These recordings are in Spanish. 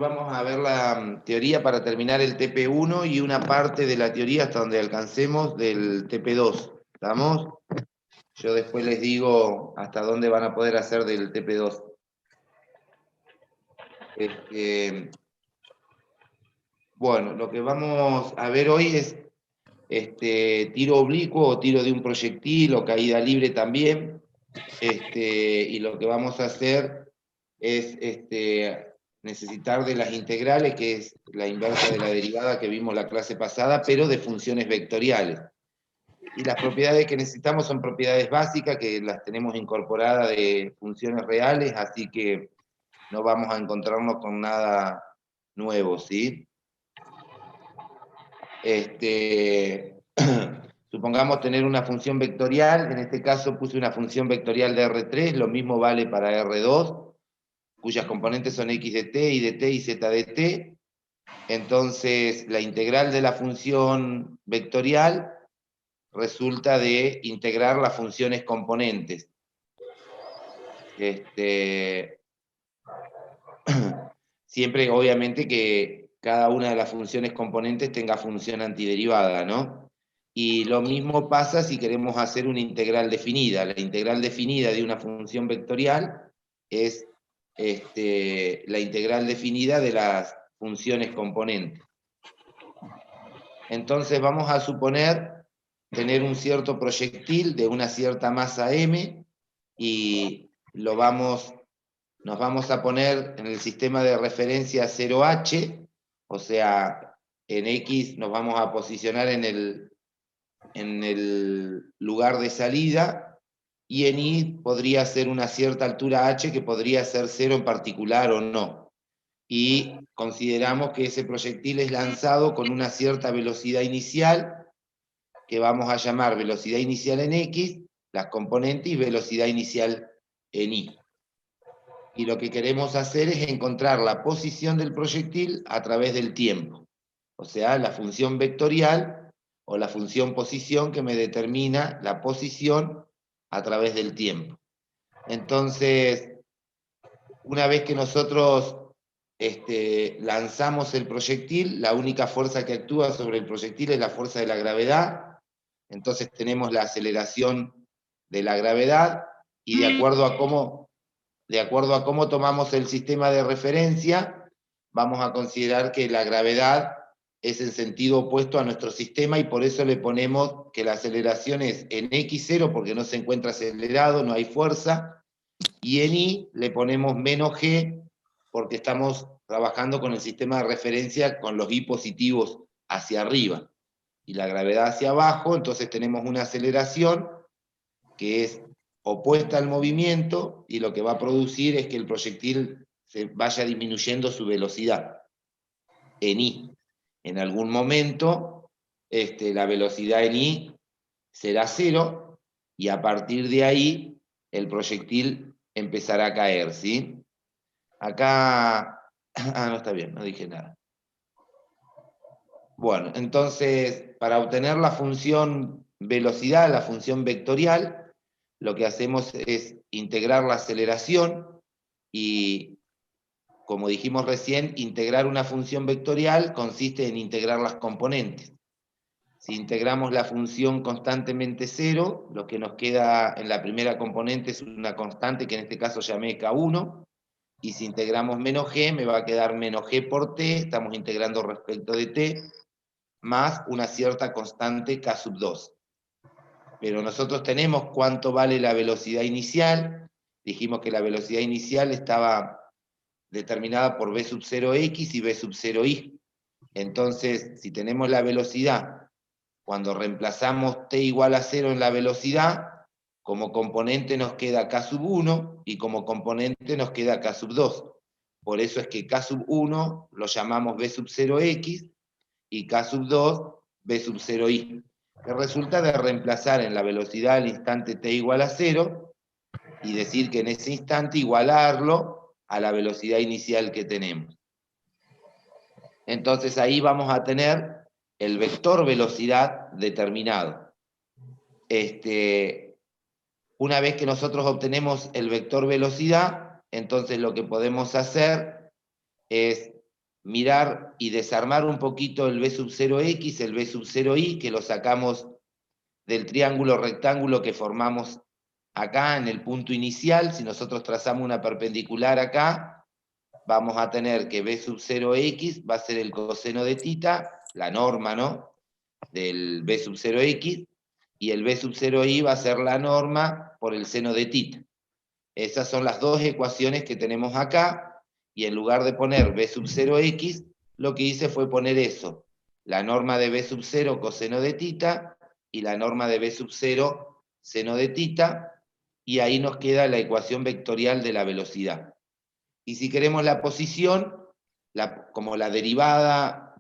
Vamos a ver la teoría para terminar el TP1 y una parte de la teoría hasta donde alcancemos del TP2. ¿Estamos? Yo después les digo hasta dónde van a poder hacer del TP2. Bueno, lo que vamos a ver hoy es tiro oblicuo o tiro de un proyectil o caída libre también. Y lo que vamos a hacer es necesitar de las integrales, que es la inversa de la derivada que vimos la clase pasada, pero de funciones vectoriales. Y las propiedades que necesitamos son propiedades básicas, que las tenemos incorporadas de funciones reales, así que no vamos a encontrarnos con nada nuevo, ¿sí? Supongamos tener una función vectorial, en este caso puse una función vectorial de R3, lo mismo vale para R2, cuyas componentes son x de t, y de t y z de t. Entonces, la integral de la función vectorial resulta de integrar las funciones componentes. Siempre, obviamente, que cada una de las funciones componentes tenga función antiderivada, ¿no? Y lo mismo pasa si queremos hacer una integral definida. La integral definida de una función vectorial es la integral definida de las funciones componentes. Entonces vamos a suponer tener un cierto proyectil de una cierta masa m y nos vamos a poner en el sistema de referencia 0h, o sea, en X nos vamos a posicionar en el lugar de salida, y en Y podría ser una cierta altura h que podría ser 0 en particular o no. Y consideramos que ese proyectil es lanzado con una cierta velocidad inicial, que vamos a llamar velocidad inicial en X, las componentes, y velocidad inicial en Y. Y lo que queremos hacer es encontrar la posición del proyectil a través del tiempo. O sea, la función vectorial o la función posición que me determina la posición a través del tiempo. Entonces, una vez que nosotros lanzamos el proyectil, la única fuerza que actúa sobre el proyectil es la fuerza de la gravedad. Entonces tenemos la aceleración de la gravedad, y de acuerdo a cómo tomamos el sistema de referencia, vamos a considerar que la gravedad es en sentido opuesto a nuestro sistema, y por eso le ponemos que la aceleración es en x0 porque no se encuentra acelerado, no hay fuerza, y en y le ponemos menos g porque estamos trabajando con el sistema de referencia con los y positivos hacia arriba y la gravedad hacia abajo. Entonces tenemos una aceleración que es opuesta al movimiento, y lo que va a producir es que el proyectil se vaya disminuyendo su velocidad en y. En algún momento la velocidad en y será 0, y a partir de ahí el proyectil empezará a caer, ¿sí? Acá, no está bien, no dije nada. Bueno, entonces, para obtener la función velocidad, la función vectorial, lo que hacemos es integrar la aceleración, y, como dijimos recién, integrar una función vectorial consiste en integrar las componentes. Si integramos la función constantemente 0, lo que nos queda en la primera componente es una constante que en este caso llamé K1, y si integramos menos g, me va a quedar menos g por t, estamos integrando respecto de t, más una cierta constante K sub 2. Pero nosotros tenemos cuánto vale la velocidad inicial. Dijimos que la velocidad inicial estaba determinada por v sub 0x y v sub 0y. Entonces, si tenemos la velocidad, cuando reemplazamos t igual a 0 en la velocidad, como componente nos queda k sub 1 y como componente nos queda k sub 2. Por eso es que k sub 1 lo llamamos v sub 0x y k sub 2 v sub 0y, que resulta de reemplazar en la velocidad al instante t igual a 0 y decir que en ese instante igualarlo a la velocidad inicial que tenemos. Entonces ahí vamos a tener el vector velocidad determinado. Una vez que nosotros obtenemos el vector velocidad, entonces lo que podemos hacer es mirar y desarmar un poquito el B sub 0x, el B sub 0y, que lo sacamos del triángulo rectángulo que formamos acá en el punto inicial. Si nosotros trazamos una perpendicular acá, vamos a tener que B sub 0x va a ser el coseno de tita, la norma, ¿no?, del B sub 0x, y el B sub 0y va a ser la norma por el seno de tita. Esas son las dos ecuaciones que tenemos acá, y en lugar de poner B sub 0x, lo que hice fue poner eso, la norma de B sub 0 coseno de tita, y la norma de B sub 0 seno de tita, y ahí nos queda la ecuación vectorial de la velocidad. Y si queremos la posición, como la derivada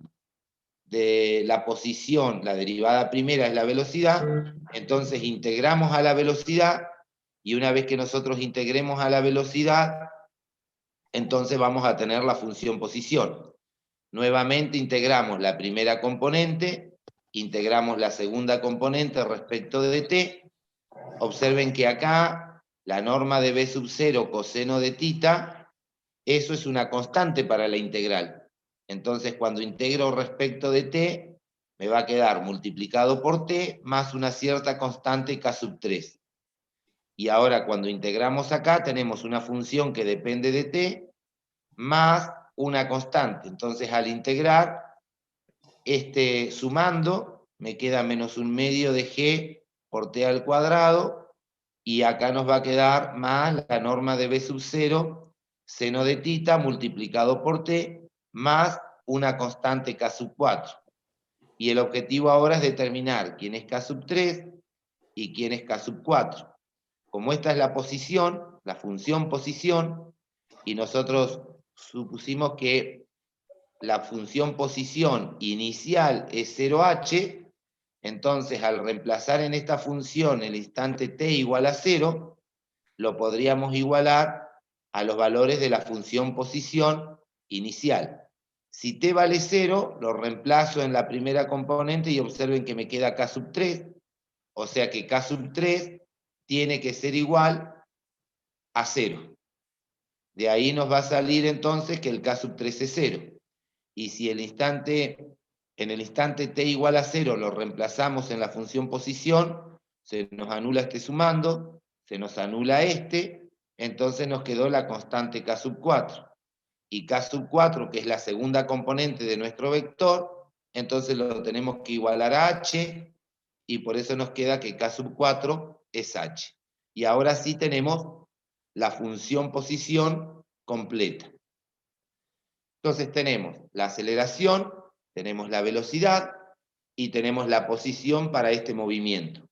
de la posición, la derivada primera es la velocidad, entonces integramos a la velocidad, y una vez que nosotros integremos a la velocidad, entonces vamos a tener la función posición. Nuevamente integramos la primera componente, integramos la segunda componente respecto de t. Observen que acá la norma de B sub 0 coseno de tita, eso es una constante para la integral. Entonces cuando integro respecto de t, me va a quedar multiplicado por t más una cierta constante k sub 3. Y ahora cuando integramos acá tenemos una función que depende de t más una constante. Entonces al integrar, sumando, me queda menos un medio de g por t al cuadrado, y acá nos va a quedar más la norma de B sub 0 seno de tita multiplicado por t más una constante k sub 4. Y el objetivo ahora es determinar quién es k sub 3 y quién es k sub 4. Como esta es la posición, la función posición, y nosotros supusimos que la función posición inicial es 0h, entonces al reemplazar en esta función el instante t igual a 0, lo podríamos igualar a los valores de la función posición inicial. Si t vale 0, lo reemplazo en la primera componente y observen que me queda k sub 3, o sea que k sub 3 tiene que ser igual a 0. De ahí nos va a salir entonces que el k sub 3 es 0. Y si en el instante t igual a 0 lo reemplazamos en la función posición, se nos anula este sumando, se nos anula entonces nos quedó la constante k sub 4. Y k sub 4, que es la segunda componente de nuestro vector, entonces lo tenemos que igualar a h, y por eso nos queda que k sub 4 es h. Y ahora sí tenemos la función posición completa. Entonces tenemos la aceleración, tenemos la velocidad y tenemos la posición para este movimiento.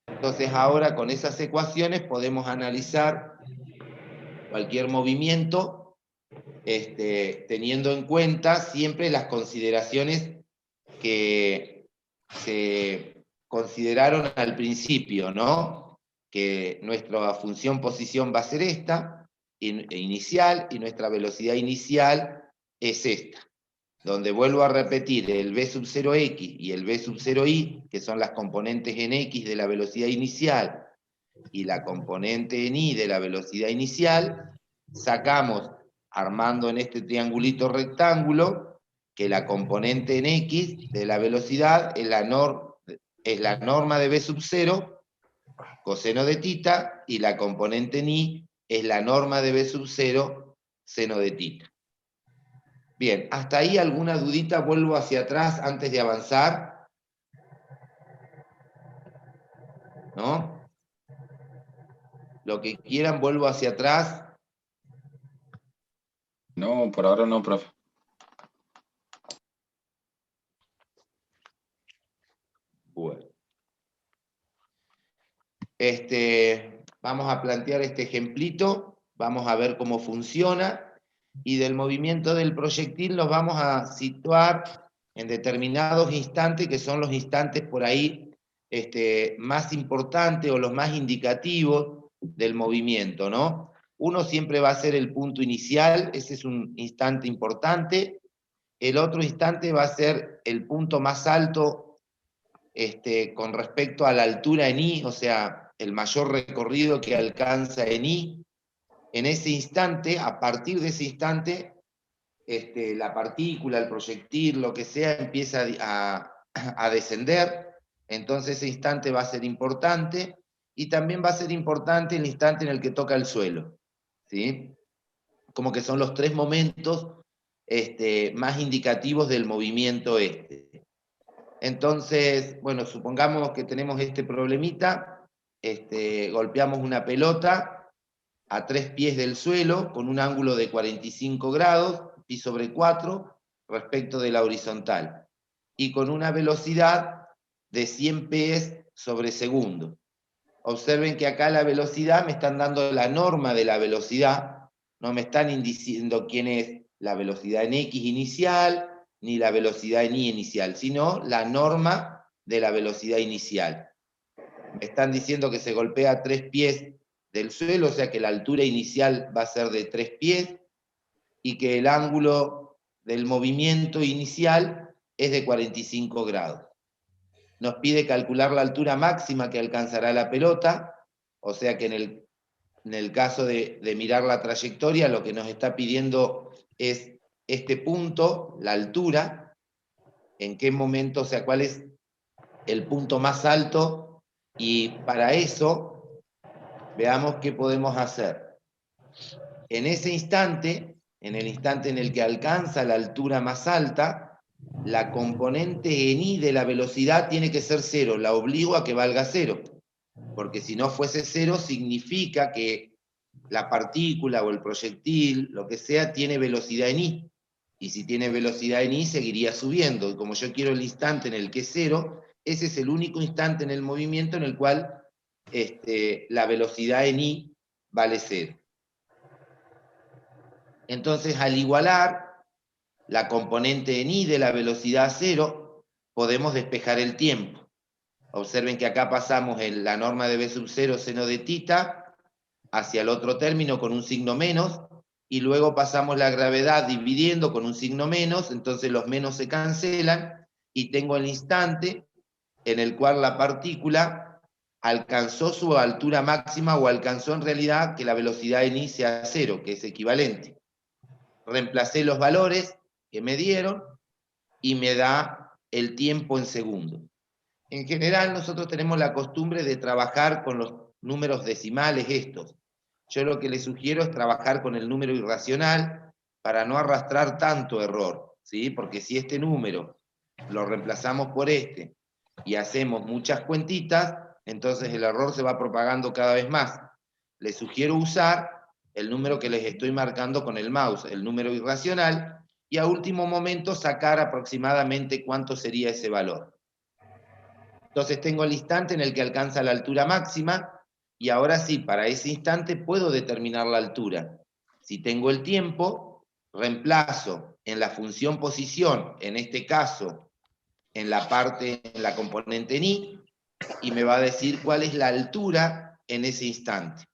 Entonces ahora con esas ecuaciones podemos analizar cualquier movimiento, teniendo en cuenta siempre las consideraciones que se consideraron al principio, ¿no? Que nuestra función posición va a ser esta, inicial, y nuestra velocidad inicial es esta, donde vuelvo a repetir el B sub 0x y el B sub 0y, que son las componentes en x de la velocidad inicial y la componente en y de la velocidad inicial, sacamos, armando en este triangulito rectángulo, que la componente en x de la velocidad es la norma de B sub 0, coseno de tita, y la componente en y es la norma de B sub 0, seno de tita. Bien, hasta ahí alguna dudita, vuelvo hacia atrás antes de avanzar, ¿no? Lo que quieran, vuelvo hacia atrás. No, por ahora no, profe. Bueno. Vamos a plantear este ejemplito, vamos a ver cómo funciona, y del movimiento del proyectil nos vamos a situar en determinados instantes, que son los instantes por ahí más importantes o los más indicativos del movimiento, ¿no? Uno siempre va a ser el punto inicial, ese es un instante importante. El otro instante va a ser el punto más alto con respecto a la altura en y, o sea, el mayor recorrido que alcanza en y. En ese instante, a partir de ese instante, la partícula, el proyectil, lo que sea, empieza a descender, entonces ese instante va a ser importante, y también va a ser importante el instante en el que toca el suelo, ¿sí? Como que son los tres momentos más indicativos del movimiento este. Entonces, bueno, supongamos que tenemos este problemita, golpeamos una pelota a 3 pies del suelo con un ángulo de 45 grados, pi sobre 4, respecto de la horizontal, y con una velocidad de 100 pies sobre segundo. Observen que acá la velocidad me están dando la norma de la velocidad, no me están diciendo quién es la velocidad en X inicial, ni la velocidad en Y inicial, sino la norma de la velocidad inicial. Me están diciendo que se golpea a 3 pies del suelo, o sea que la altura inicial va a ser de 3 pies, y que el ángulo del movimiento inicial es de 45 grados. Nos pide calcular la altura máxima que alcanzará la pelota, o sea que en el caso de mirar la trayectoria, lo que nos está pidiendo es este punto, la altura, en qué momento, o sea, cuál es el punto más alto, y para eso, veamos qué podemos hacer. En ese instante, en el instante en el que alcanza la altura más alta, la componente en Y de la velocidad tiene que ser 0, la obligo a que valga 0, porque si no fuese 0 significa que la partícula o el proyectil, lo que sea, tiene velocidad en Y, y si tiene velocidad en Y seguiría subiendo, y como yo quiero el instante en el que es 0, ese es el único instante en el movimiento en el cual la velocidad en Y vale 0. Entonces, al igualar la componente en Y de la velocidad 0, podemos despejar el tiempo. Observen que acá pasamos la norma de B sub 0 seno de tita hacia el otro término con un signo menos, y luego pasamos la gravedad dividiendo con un signo menos, entonces los menos se cancelan, y tengo el instante en el cual la partícula alcanzó su altura máxima, o alcanzó en realidad que la velocidad en Y sea 0, que es equivalente. Reemplacé los valores que me dieron y me da el tiempo en segundos. En general, nosotros tenemos la costumbre de trabajar con los números decimales estos. Yo lo que les sugiero es trabajar con el número irracional para no arrastrar tanto error, ¿sí? Porque si este número lo reemplazamos por este y hacemos muchas cuentitas, entonces el error se va propagando cada vez más. Les sugiero usar el número que les estoy marcando con el mouse, el número irracional, y a último momento sacar aproximadamente cuánto sería ese valor. Entonces tengo el instante en el que alcanza la altura máxima, y ahora sí, para ese instante puedo determinar la altura. Si tengo el tiempo, reemplazo en la función posición, en este caso, en la componente en Y, y me va a decir cuál es la altura en ese instante.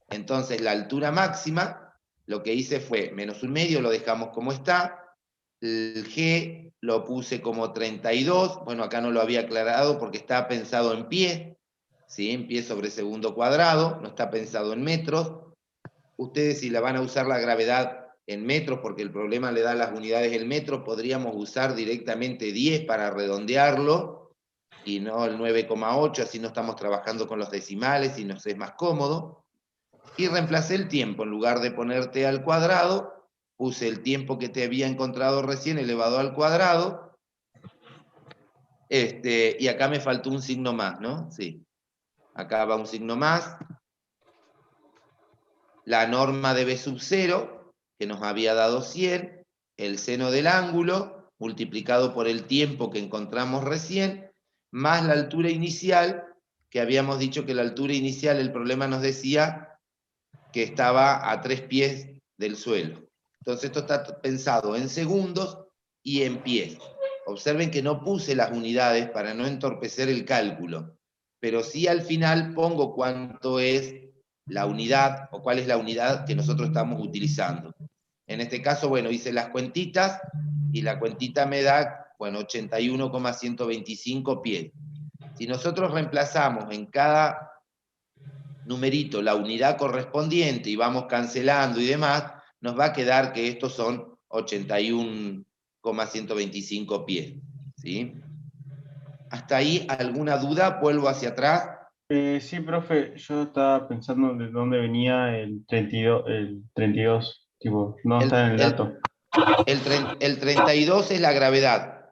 Entonces la altura máxima, lo que hice fue -1/2, lo dejamos como está, el G lo puse como 32, bueno, acá no lo había aclarado porque está pensado en pie, ¿sí? En pie sobre segundo cuadrado, no está pensado en metros. Ustedes, si la van a usar la gravedad en metros, porque el problema le da las unidades en metros, podríamos usar directamente 10 para redondearlo, y no el 9,8, así no estamos trabajando con los decimales y nos es más cómodo. Y reemplacé el tiempo, en lugar de poner t al cuadrado, puse el tiempo que te había encontrado recién elevado al cuadrado, y acá me faltó un signo más, ¿no? Sí, acá va un signo más, la norma de B sub 0, que nos había dado 100, el seno del ángulo, multiplicado por el tiempo que encontramos recién, más la altura inicial, que habíamos dicho que la altura inicial, el problema nos decía que estaba a 3 pies del suelo. Entonces esto está pensado en segundos y en pies. Observen que no puse las unidades para no entorpecer el cálculo, pero sí al final pongo cuánto es la unidad, o cuál es la unidad que nosotros estamos utilizando. En este caso, bueno, hice las cuentitas, y la cuentita me da, bueno, 81,125 pies. Si nosotros reemplazamos en cada numerito la unidad correspondiente y vamos cancelando y demás, nos va a quedar que estos son 81,125 pies. ¿Sí? ¿Hasta ahí alguna duda? Vuelvo hacia atrás. Sí, profe, yo estaba pensando de dónde venía el 32, tipo, no está en El, el el, dato. el 32 es la gravedad.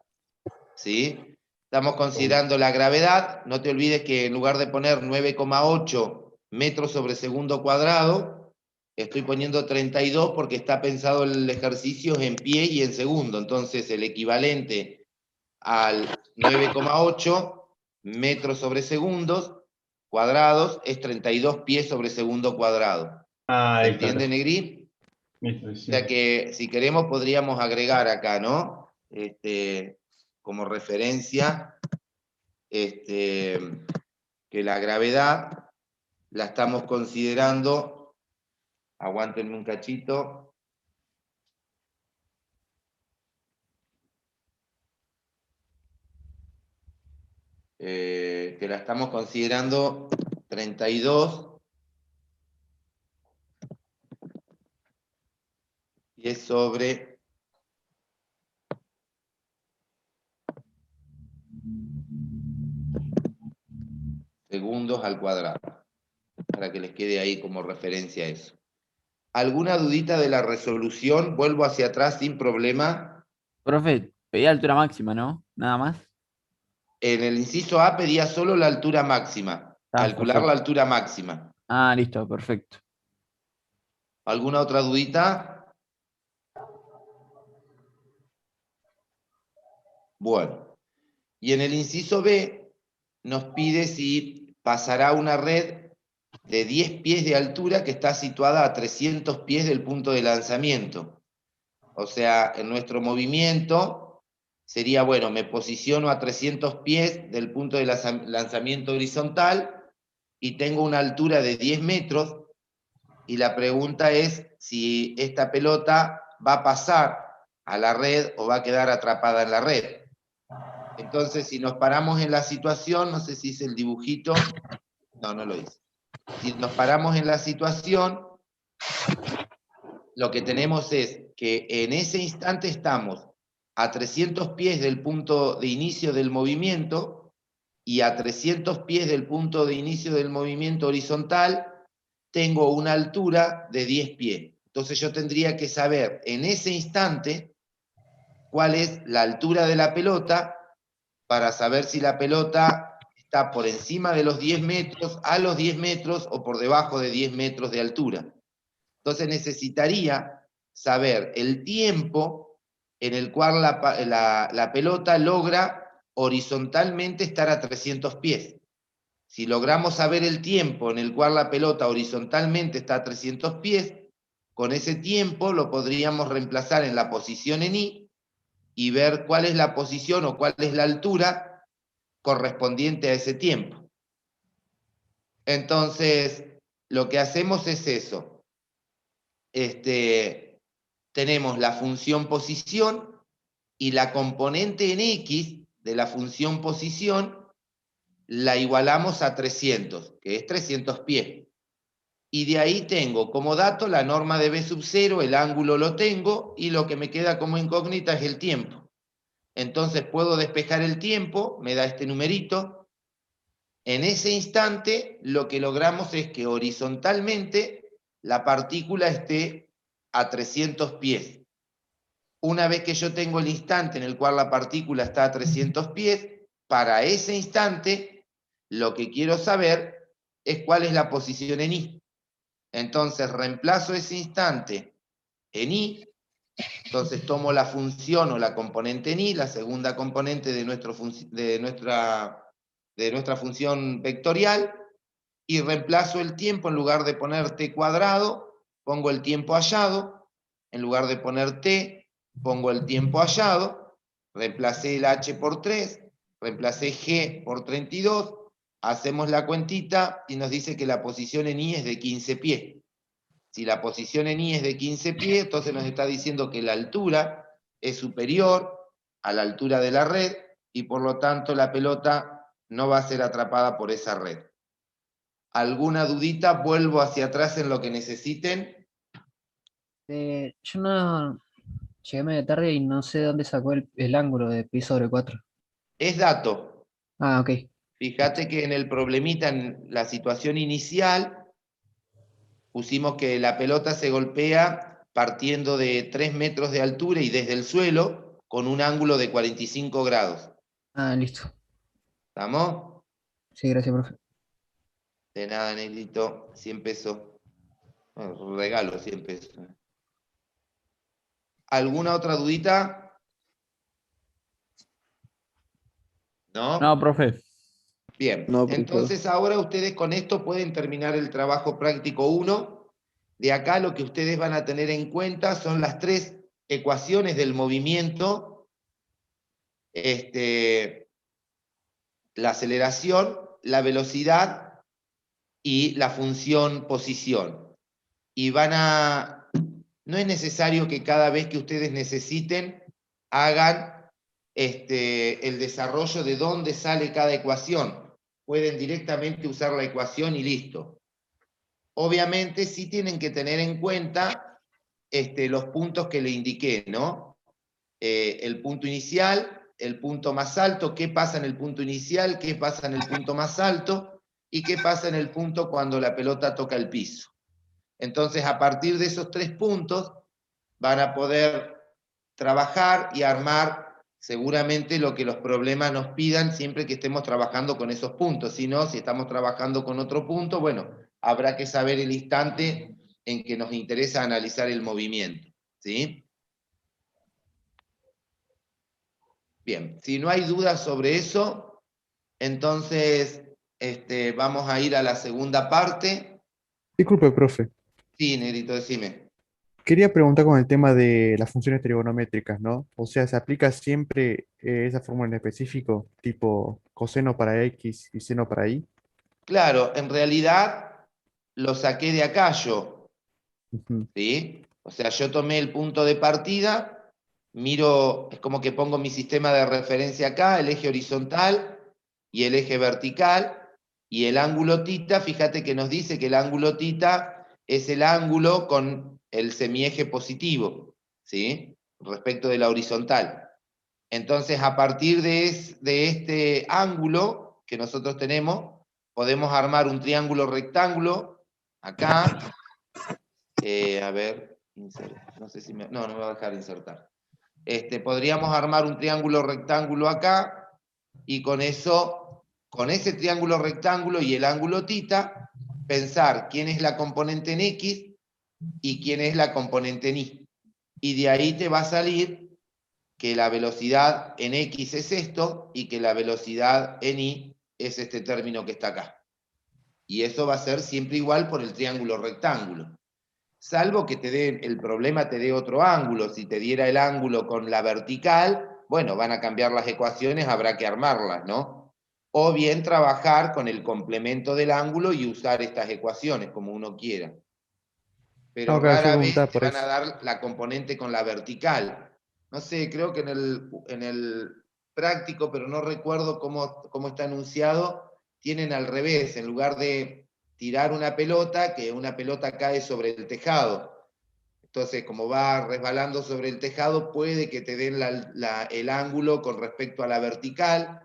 ¿Sí? Estamos considerando la gravedad. No te olvides que en lugar de poner 9,8 metros sobre segundo cuadrado, estoy poniendo 32 porque está pensado el ejercicio en pie y en segundo. Entonces el equivalente al 9,8 metros sobre segundos cuadrados es 32 pies sobre segundo cuadrado. Ah, ¿Se listo, entiende, gracias. Negri? Listo, O sea sí. que si queremos podríamos agregar acá, ¿no? Como referencia, que la gravedad la estamos considerando, aguántenme un cachito, que la estamos considerando 32 pies sobre segundos al cuadrado, para que les quede ahí como referencia eso. ¿Alguna dudita de la resolución? Vuelvo hacia atrás sin problema. Profe, pedí altura máxima, ¿no? Nada más. En el inciso A pedía solo la altura máxima, Está, calcular la perfecto. altura máxima. Ah, listo, perfecto. ¿Alguna otra dudita? Bueno, y en el inciso B nos pide si pasará una red de 10 pies de altura que está situada a 300 pies del punto de lanzamiento. O sea, en nuestro movimiento sería, bueno, me posiciono a 300 pies del punto de lanzamiento horizontal y tengo una altura de 10 metros y la pregunta es si esta pelota va a pasar a la red o va a quedar atrapada en la red. Entonces, si nos paramos en la situación, no sé si hice el dibujito, no, no lo hice. Si nos paramos en la situación, lo que tenemos es que en ese instante estamos a 300 pies del punto de inicio del movimiento y a 300 pies del punto de inicio del movimiento horizontal tengo una altura de 10 pies. Entonces yo tendría que saber en ese instante cuál es la altura de la pelota para saber si la pelota está por encima de los 10 metros, a los 10 metros o por debajo de 10 metros de altura. Entonces necesitaría saber el tiempo en el cual la pelota logra horizontalmente estar a 300 pies. Si logramos saber el tiempo en el cual la pelota horizontalmente está a 300 pies, con ese tiempo lo podríamos reemplazar en la posición en I y ver cuál es la posición o cuál es la altura correspondiente a ese tiempo. Entonces, lo que hacemos es eso. Tenemos la función posición y la componente en X de la función posición la igualamos a 300, que es 300 pies. Y de ahí tengo como dato la norma de B sub 0, el ángulo lo tengo, y lo que me queda como incógnita es el tiempo. Entonces puedo despejar el tiempo, me da este numerito. En ese instante lo que logramos es que horizontalmente la partícula esté a 300 pies. Una vez que yo tengo el instante en el cual la partícula está a 300 pies, para ese instante lo que quiero saber es cuál es la posición en I. Entonces reemplazo ese instante en I, entonces tomo la función o la componente en I, la segunda componente de nuestra función vectorial, y reemplazo el tiempo, en lugar de poner t cuadrado, pongo el tiempo hallado, en lugar de poner t, pongo el tiempo hallado, reemplacé el h por 3, reemplacé g por 32, hacemos la cuentita y nos dice que la posición en I es de 15 pies. Si la posición en I es de 15 pies, entonces nos está diciendo que la altura es superior a la altura de la red y por lo tanto la pelota no va a ser atrapada por esa red. ¿Alguna dudita? Vuelvo hacia atrás en lo que necesiten. Yo no. Llegué medio tarde y no sé dónde sacó el ángulo de pi sobre 4. Es dato. Ah, ok. Fíjate que en el problemita, en la situación inicial, pusimos que la pelota se golpea partiendo de 3 metros de altura y desde el suelo con un ángulo de 45 grados. Ah, listo. ¿Estamos? Sí, gracias, profe. De nada, Negrito, 100 pesos. Bueno, regalo 100 pesos. ¿Alguna otra dudita? ¿No? No, profe. Bien, No, por todo. entonces ahora ustedes con esto pueden terminar el trabajo práctico 1. De acá lo que ustedes van a tener en cuenta son las 3 ecuaciones del movimiento, la aceleración, la velocidad y la función posición. Y no es necesario que cada vez que ustedes necesiten hagan el desarrollo de dónde sale cada ecuación. Pueden directamente usar la ecuación y listo. Obviamente sí tienen que tener en cuenta los puntos que le indiqué, ¿no? El punto inicial, el punto más alto, qué pasa en el punto inicial, qué pasa en el punto más alto y qué pasa en el punto cuando la pelota toca el piso. Entonces, a partir de esos 3 puntos, van a poder trabajar y armar seguramente lo que los problemas nos pidan siempre que estemos trabajando con esos puntos. Si no, si estamos trabajando con otro punto, bueno, habrá que saber el instante en que nos interesa analizar el movimiento. ¿Sí? Bien, si no hay dudas sobre eso, entonces vamos a ir a la segunda parte. Disculpe, profe. Sí, Negrito, decime. Quería preguntar con el tema de las funciones trigonométricas, ¿no? O sea, ¿se aplica siempre esa fórmula en específico, tipo coseno para X y seno para Y? Claro, en realidad lo saqué de acá yo, Ujú. ¿sí? O sea, yo tomé el punto de partida, miro, es como que pongo mi sistema de referencia acá, el eje horizontal y el eje vertical, y el ángulo tita, fíjate que nos dice que el ángulo tita es el ángulo con el semieje positivo, ¿sí? Respecto de la horizontal. Entonces, a partir de este ángulo que nosotros tenemos, podemos armar un triángulo rectángulo acá. A ver, no sé si no me va a dejar insertar. Podríamos armar un triángulo rectángulo acá y con eso, con ese triángulo rectángulo y el ángulo tita, pensar quién es la componente en X y quién es la componente en Y. Y de ahí te va a salir que la velocidad en X es esto y que la velocidad en Y es este término que está acá. Y eso va a ser siempre igual por el triángulo rectángulo. Salvo que el problema te dé otro ángulo. Si te diera el ángulo con la vertical, bueno, van a cambiar las ecuaciones, habrá que armarlas, ¿no? O bien trabajar con el complemento del ángulo y usar estas ecuaciones como uno quiera. Pero No, claro, yo rara vez preguntaba te por van a eso. dar la componente con la vertical. No sé, creo que en el práctico, pero no recuerdo cómo está enunciado, tienen al revés, en lugar de tirar una pelota, que una pelota cae sobre el tejado. Entonces, como va resbalando sobre el tejado, puede que te den el ángulo con respecto a la vertical,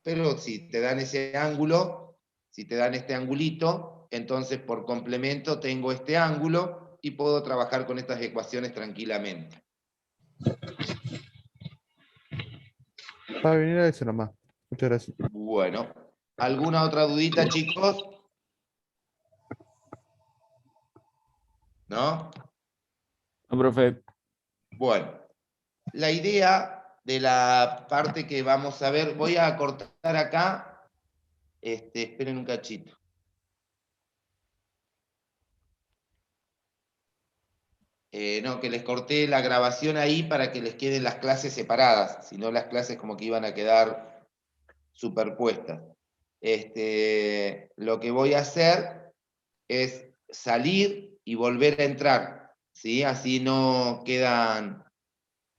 pero si te dan ese ángulo, si te dan este angulito, entonces por complemento tengo este ángulo y puedo trabajar con estas ecuaciones tranquilamente. Para venir a eso nomás. Muchas gracias. Bueno, ¿alguna otra dudita, chicos? ¿No? No, profe. Bueno, la idea de la parte que vamos a ver, voy a cortar acá, esperen un cachito. No, que les corté la grabación ahí para que les queden las clases separadas, si no las clases como que iban a quedar superpuestas. Lo que voy a hacer es salir y volver a entrar, ¿sí? Así no quedan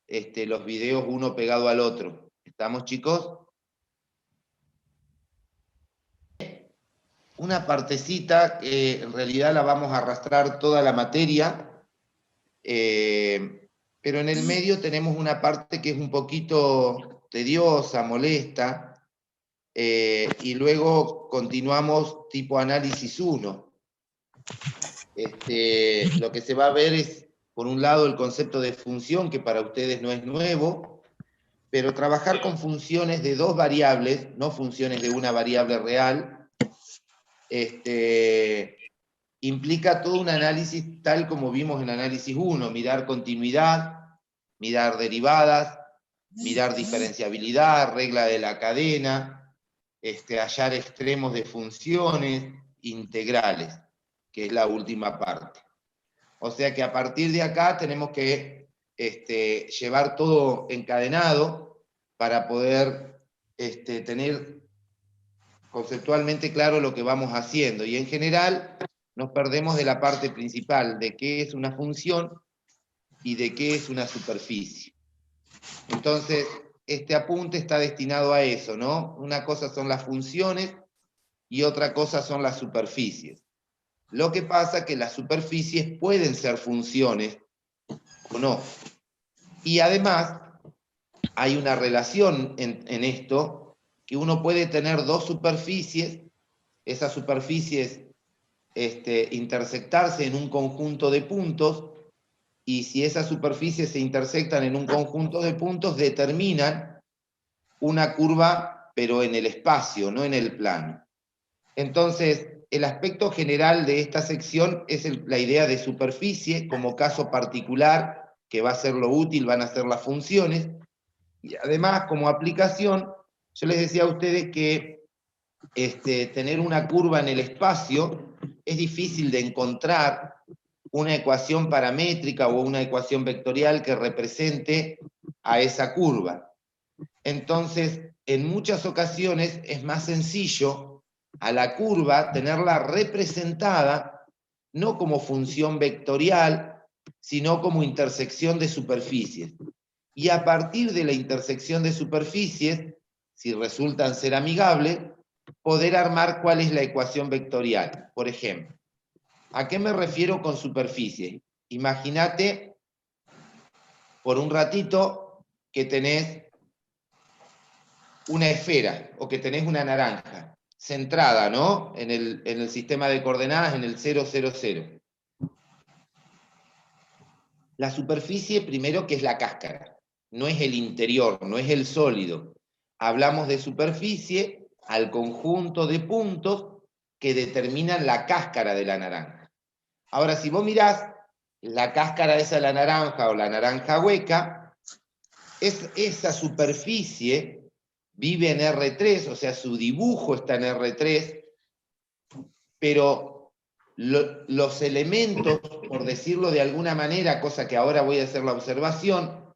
los videos uno pegado al otro. ¿Estamos, chicos? Una partecita que en realidad la vamos a arrastrar toda la materia, pero pero en el medio tenemos una parte que es un poquito tediosa, molesta, y luego continuamos tipo análisis 1. Lo que se va a ver es, por un lado, el concepto de función, que para ustedes no es nuevo, pero trabajar con funciones de 2 variables, no funciones de una variable real, implica todo un análisis tal como vimos en análisis 1, mirar continuidad, mirar derivadas, mirar diferenciabilidad, regla de la cadena, hallar extremos de funciones integrales, que es la última parte. O sea que a partir de acá tenemos que llevar todo encadenado para poder tener conceptualmente claro lo que vamos haciendo. Y en general nos perdemos de la parte principal, de qué es una función y de qué es una superficie. Entonces, este apunte está destinado a eso, ¿no? Una cosa son las funciones y otra cosa son las superficies. Lo que pasa es que las superficies pueden ser funciones o no. Y además, hay una relación en esto, que uno puede tener 2 superficies, esas superficies intersectarse en un conjunto de puntos, y si esas superficies se intersectan en un conjunto de puntos, determinan una curva, pero en el espacio, no en el plano. Entonces, el aspecto general de esta sección es la idea de superficie, como caso particular, que va a ser lo útil, van a ser las funciones, y además, como aplicación, yo les decía a ustedes que tener una curva en el espacio es difícil de encontrar una ecuación paramétrica o una ecuación vectorial que represente a esa curva. Entonces, en muchas ocasiones es más sencillo a la curva tenerla representada no como función vectorial, sino como intersección de superficies. Y a partir de la intersección de superficies, si resultan ser amigables, poder armar cuál es la ecuación vectorial. Por ejemplo, ¿a qué me refiero con superficie? Imagínate por un ratito que tenés una esfera o que tenés una naranja centrada, ¿no? En el sistema de coordenadas, en el 0, 0, 0. La superficie, primero, que es la cáscara, no es el interior, no es el sólido. Hablamos de superficie al conjunto de puntos que determinan la cáscara de la naranja. Ahora, si vos mirás la cáscara esa de la naranja o la naranja hueca, esa superficie vive en R3, o sea, su dibujo está en R3, pero los elementos, por decirlo de alguna manera, cosa que ahora voy a hacer la observación,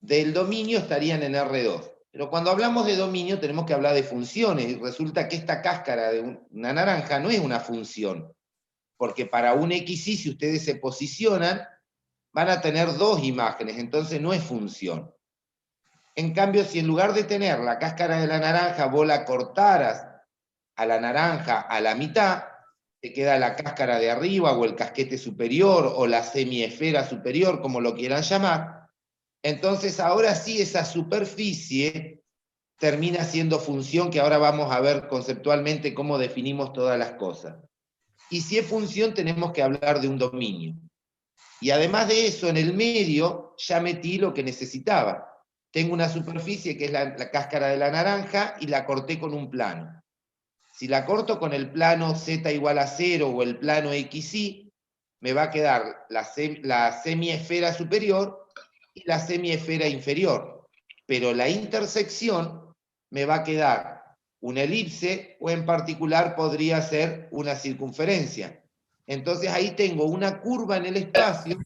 del dominio estarían en R2. Pero cuando hablamos de dominio tenemos que hablar de funciones, y resulta que esta cáscara de una naranja no es una función, porque para un XY, si ustedes se posicionan, van a tener 2 imágenes, entonces no es función. En cambio, si en lugar de tener la cáscara de la naranja, vos la cortaras a la naranja a la mitad, te queda la cáscara de arriba, o el casquete superior, o la semiesfera superior, como lo quieran llamar, entonces ahora sí esa superficie termina siendo función, que ahora vamos a ver conceptualmente cómo definimos todas las cosas. Y si es función, tenemos que hablar de un dominio. Y además de eso, en el medio ya metí lo que necesitaba. Tengo una superficie que es la cáscara de la naranja y la corté con un plano. Si la corto con el plano z igual a 0 o el plano xy, me va a quedar la semiesfera superior y la semiesfera inferior. Pero la intersección me va a quedar una elipse, o en particular podría ser una circunferencia. Entonces ahí tengo una curva en el espacio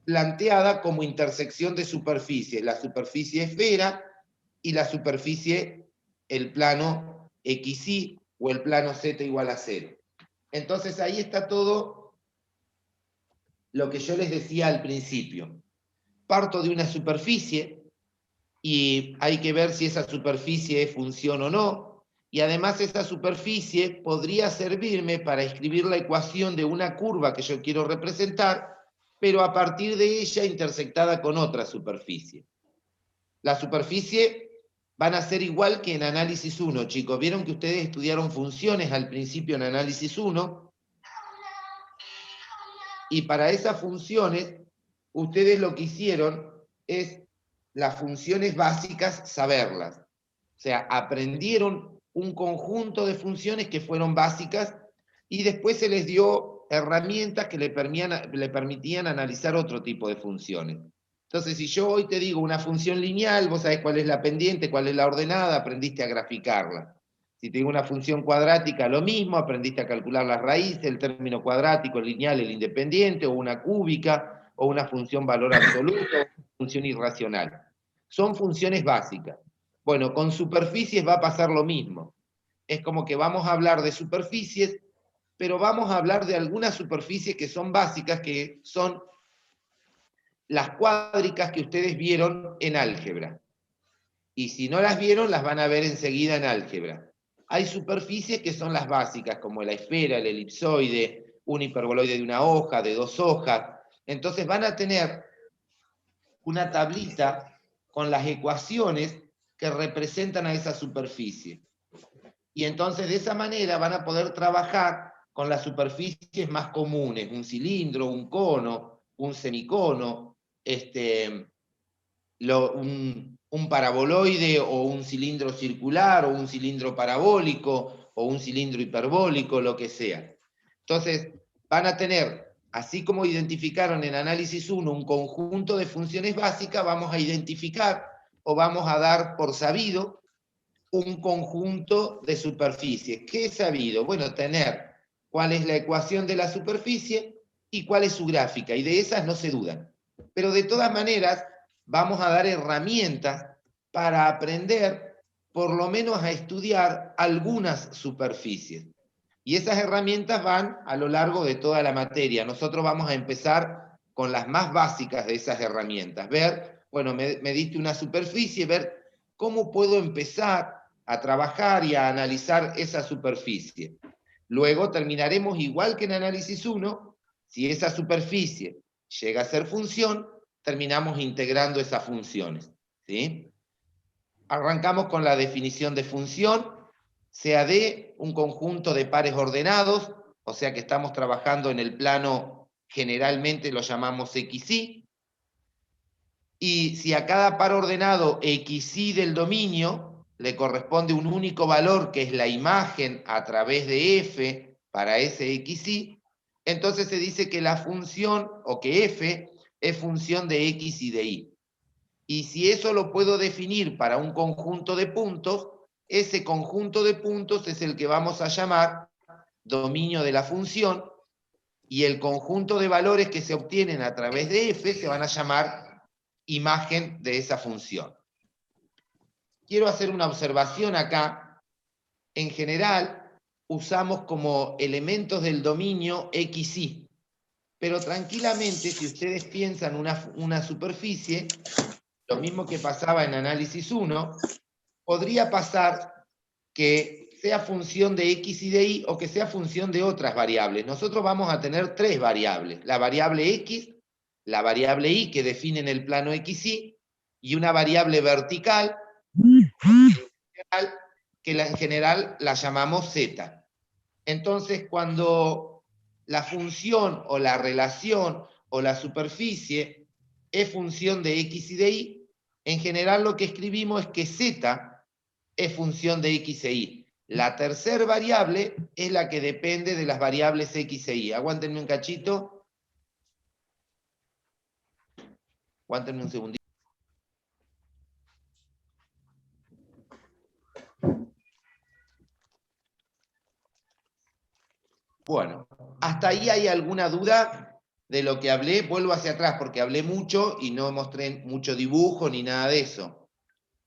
planteada como intersección de superficies, la superficie esfera y la superficie, el plano XY o el plano Z igual a 0. Entonces ahí está todo lo que yo les decía al principio. Parto de una superficie y hay que ver si esa superficie es función o no, y además esa superficie podría servirme para escribir la ecuación de una curva que yo quiero representar, pero a partir de ella intersectada con otra superficie. La superficie van a ser igual que en análisis 1, chicos. Vieron que ustedes estudiaron funciones al principio en análisis 1, y para esas funciones, ustedes lo que hicieron es las funciones básicas saberlas. O sea, aprendieron un conjunto de funciones que fueron básicas y después se les dio herramientas que le permitían analizar otro tipo de funciones. Entonces, si yo hoy te digo una función lineal, vos sabés cuál es la pendiente, cuál es la ordenada, aprendiste a graficarla. Si te digo una función cuadrática, lo mismo, aprendiste a calcular las raíces, el término cuadrático, el lineal, el independiente, o una cúbica, o una función valor absoluto, una función irracional. Son funciones básicas. Bueno, con superficies va a pasar lo mismo. Es como que vamos a hablar de superficies, pero vamos a hablar de algunas superficies que son básicas, que son las cuádricas que ustedes vieron en álgebra. Y si no las vieron, las van a ver enseguida en álgebra. Hay superficies que son las básicas, como la esfera, el elipsoide, un hiperboloide de una hoja, de 2 hojas. Entonces van a tener una tablita con las ecuaciones que representan a esa superficie. Y entonces de esa manera van a poder trabajar con las superficies más comunes, un cilindro, un cono, un semicono, un paraboloide o un cilindro circular o un cilindro parabólico o un cilindro hiperbólico, lo que sea. Entonces van a tener, así como identificaron en análisis 1 un conjunto de funciones básicas, vamos a identificar o vamos a dar por sabido un conjunto de superficies. ¿Qué es sabido? Bueno, tener cuál es la ecuación de la superficie y cuál es su gráfica, y de esas no se dudan. Pero de todas maneras, vamos a dar herramientas para aprender, por lo menos a estudiar algunas superficies. Y esas herramientas van a lo largo de toda la materia. Nosotros vamos a empezar con las más básicas de esas herramientas. Ver, bueno, me diste una superficie, ver cómo puedo empezar a trabajar y a analizar esa superficie. Luego terminaremos igual que en análisis 1, si esa superficie llega a ser función, terminamos integrando esas funciones, ¿sí? Arrancamos con la definición de función, sea de un conjunto de pares ordenados, o sea que estamos trabajando en el plano, generalmente lo llamamos XY, y si a cada par ordenado XY del dominio le corresponde un único valor, que es la imagen a través de F para ese XY, entonces se dice que la función, o que F, es función de X y de Y. Y si eso lo puedo definir para un conjunto de puntos, ese conjunto de puntos es el que vamos a llamar dominio de la función, y el conjunto de valores que se obtienen a través de F se van a llamar imagen de esa función. Quiero hacer una observación acá. En general, usamos como elementos del dominio XY, pero tranquilamente, si ustedes piensan una superficie, lo mismo que pasaba en análisis 1, podría pasar que sea función de X y de Y o que sea función de otras variables. Nosotros vamos a tener 3 variables: la variable X, la variable Y que definen el plano XY, y una variable vertical que en general la llamamos Z. Entonces, cuando la función o la relación o la superficie es función de X y de Y, en general lo que escribimos es que Z es función de X e Y. La tercera variable es la que depende de las variables X e Y. Aguántenme un cachito. Aguántenme un segundito. Bueno, ¿hasta ahí hay alguna duda de lo que hablé? Vuelvo hacia atrás porque hablé mucho y no mostré mucho dibujo ni nada de eso.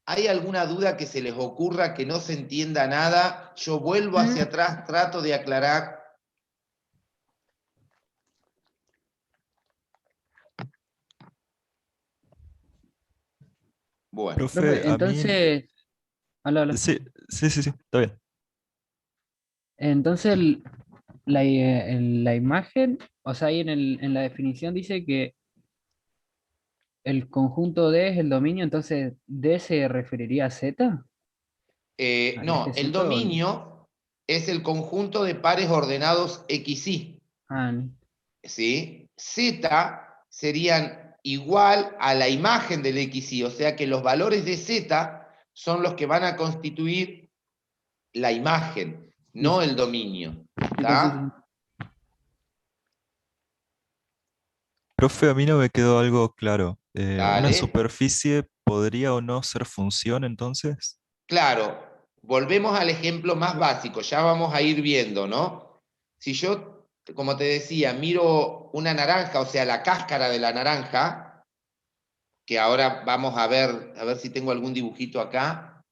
¿Hay alguna duda que se les ocurra, que no se entienda nada? Yo vuelvo hacia atrás, trato de aclarar. Bueno, Profe, Profe, a mí, entonces, hola. sí, está bien. Entonces la imagen O sea, ahí en la definición dice que el conjunto D es el dominio, entonces D se referiría a Z, al eje No, el Z dominio es el conjunto de pares ordenados XY, ah, ¿sí? Z serían igual a la imagen del XY, o sea que los valores de Z son los que van a constituir la imagen, no el dominio. sí, sí. ¿Está? Profe, a mí no me quedó algo claro. ¿Una Dale. superficie podría o no ser función entonces? Claro, volvemos al ejemplo más básico, ya vamos a ir viendo, ¿no? Si yo, como te decía, miro una naranja, o sea, la cáscara de la naranja, que ahora vamos a ver si tengo algún dibujito acá.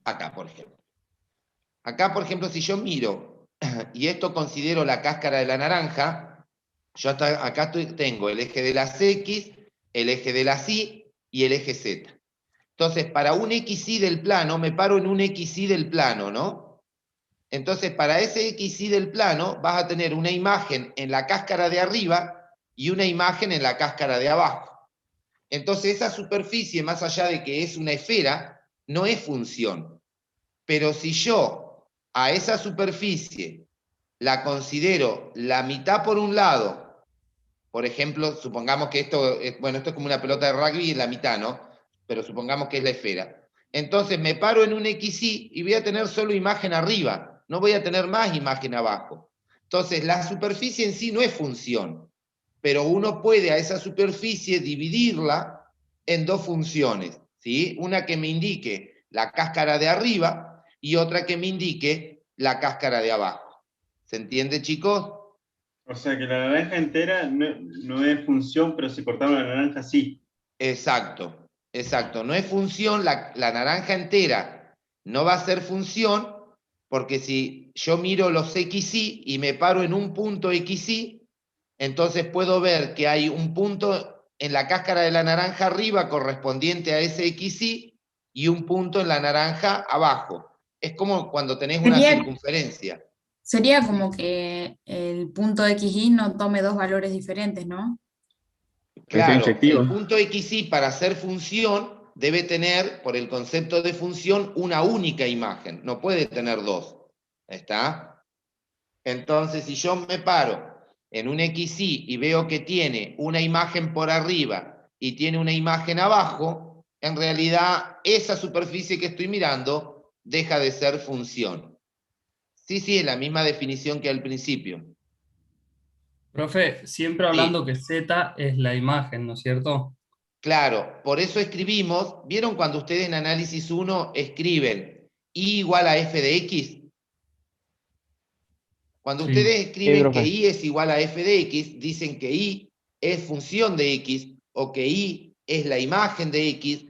Acá, por ejemplo. Acá, por ejemplo, si yo miro, y esto considero la cáscara de la naranja, yo acá tengo el eje de las X, el eje de las Y y el eje Z. Entonces, para un XY del plano, me paro en un XY del plano, ¿no? Entonces, para ese XY del plano, vas a tener una imagen en la cáscara de arriba y una imagen en la cáscara de abajo. Entonces, esa superficie, más allá de que es una esfera, no es función. Pero si yo a esa superficie la considero la mitad por un lado, por ejemplo, supongamos que esto es como una pelota de rugby y la mitad, ¿no? Pero supongamos que es la esfera. Entonces me paro en un XY y voy a tener solo imagen arriba, no voy a tener más imagen abajo. Entonces la superficie en sí no es función, pero uno puede a esa superficie dividirla en dos funciones, ¿sí? Una que me indique la cáscara de arriba y otra que me indique la cáscara de abajo. ¿Se entiende, chicos? O sea que la naranja entera no es función, pero si cortamos la naranja sí. Exacto, exacto. No es función, la naranja entera no va a ser función, porque si yo miro los XY y me paro en un punto XY, entonces puedo ver que hay un punto en la cáscara de la naranja arriba correspondiente a ese XY y un punto en la naranja abajo. Es como cuando tenés una Sería, circunferencia. sería como que el punto XY no tome dos valores diferentes, ¿no? Claro, el punto XY para ser función debe tener, por el concepto de función, una única imagen, no puede tener dos. ¿Está? Entonces, si yo me paro en un XY y veo que tiene una imagen por arriba y tiene una imagen abajo, en realidad esa superficie que estoy mirando deja de ser función. Sí, sí, es la misma definición que al principio. Profe, siempre Sí. hablando que Z es la imagen, ¿no es cierto? Claro, por eso escribimos, ¿vieron cuando ustedes en análisis 1 escriben I igual a f de x? Cuando Sí. ustedes escriben que profe. I es igual a f de x, dicen que I es función de x o que I es la imagen de x.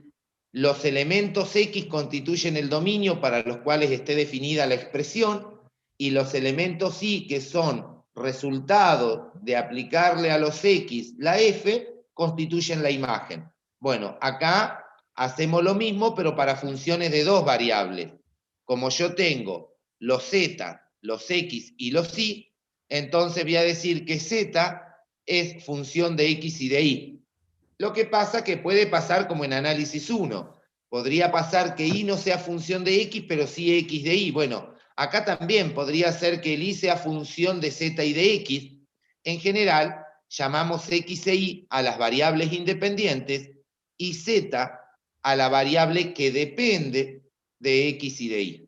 Los elementos x constituyen el dominio para los cuales esté definida la expresión y los elementos y, que son resultado de aplicarle a los x la f, constituyen la imagen. Bueno, acá hacemos lo mismo, pero para funciones de dos variables. Como yo tengo los z, los x y los y, entonces voy a decir que z es función de x y de y. Lo que pasa que puede pasar como en análisis 1. Podría pasar que y no sea función de x, pero sí x de y. Bueno, acá también podría ser que el y sea función de z y de x. En general, llamamos x e y a las variables independientes y z a la variable que depende de x y de y.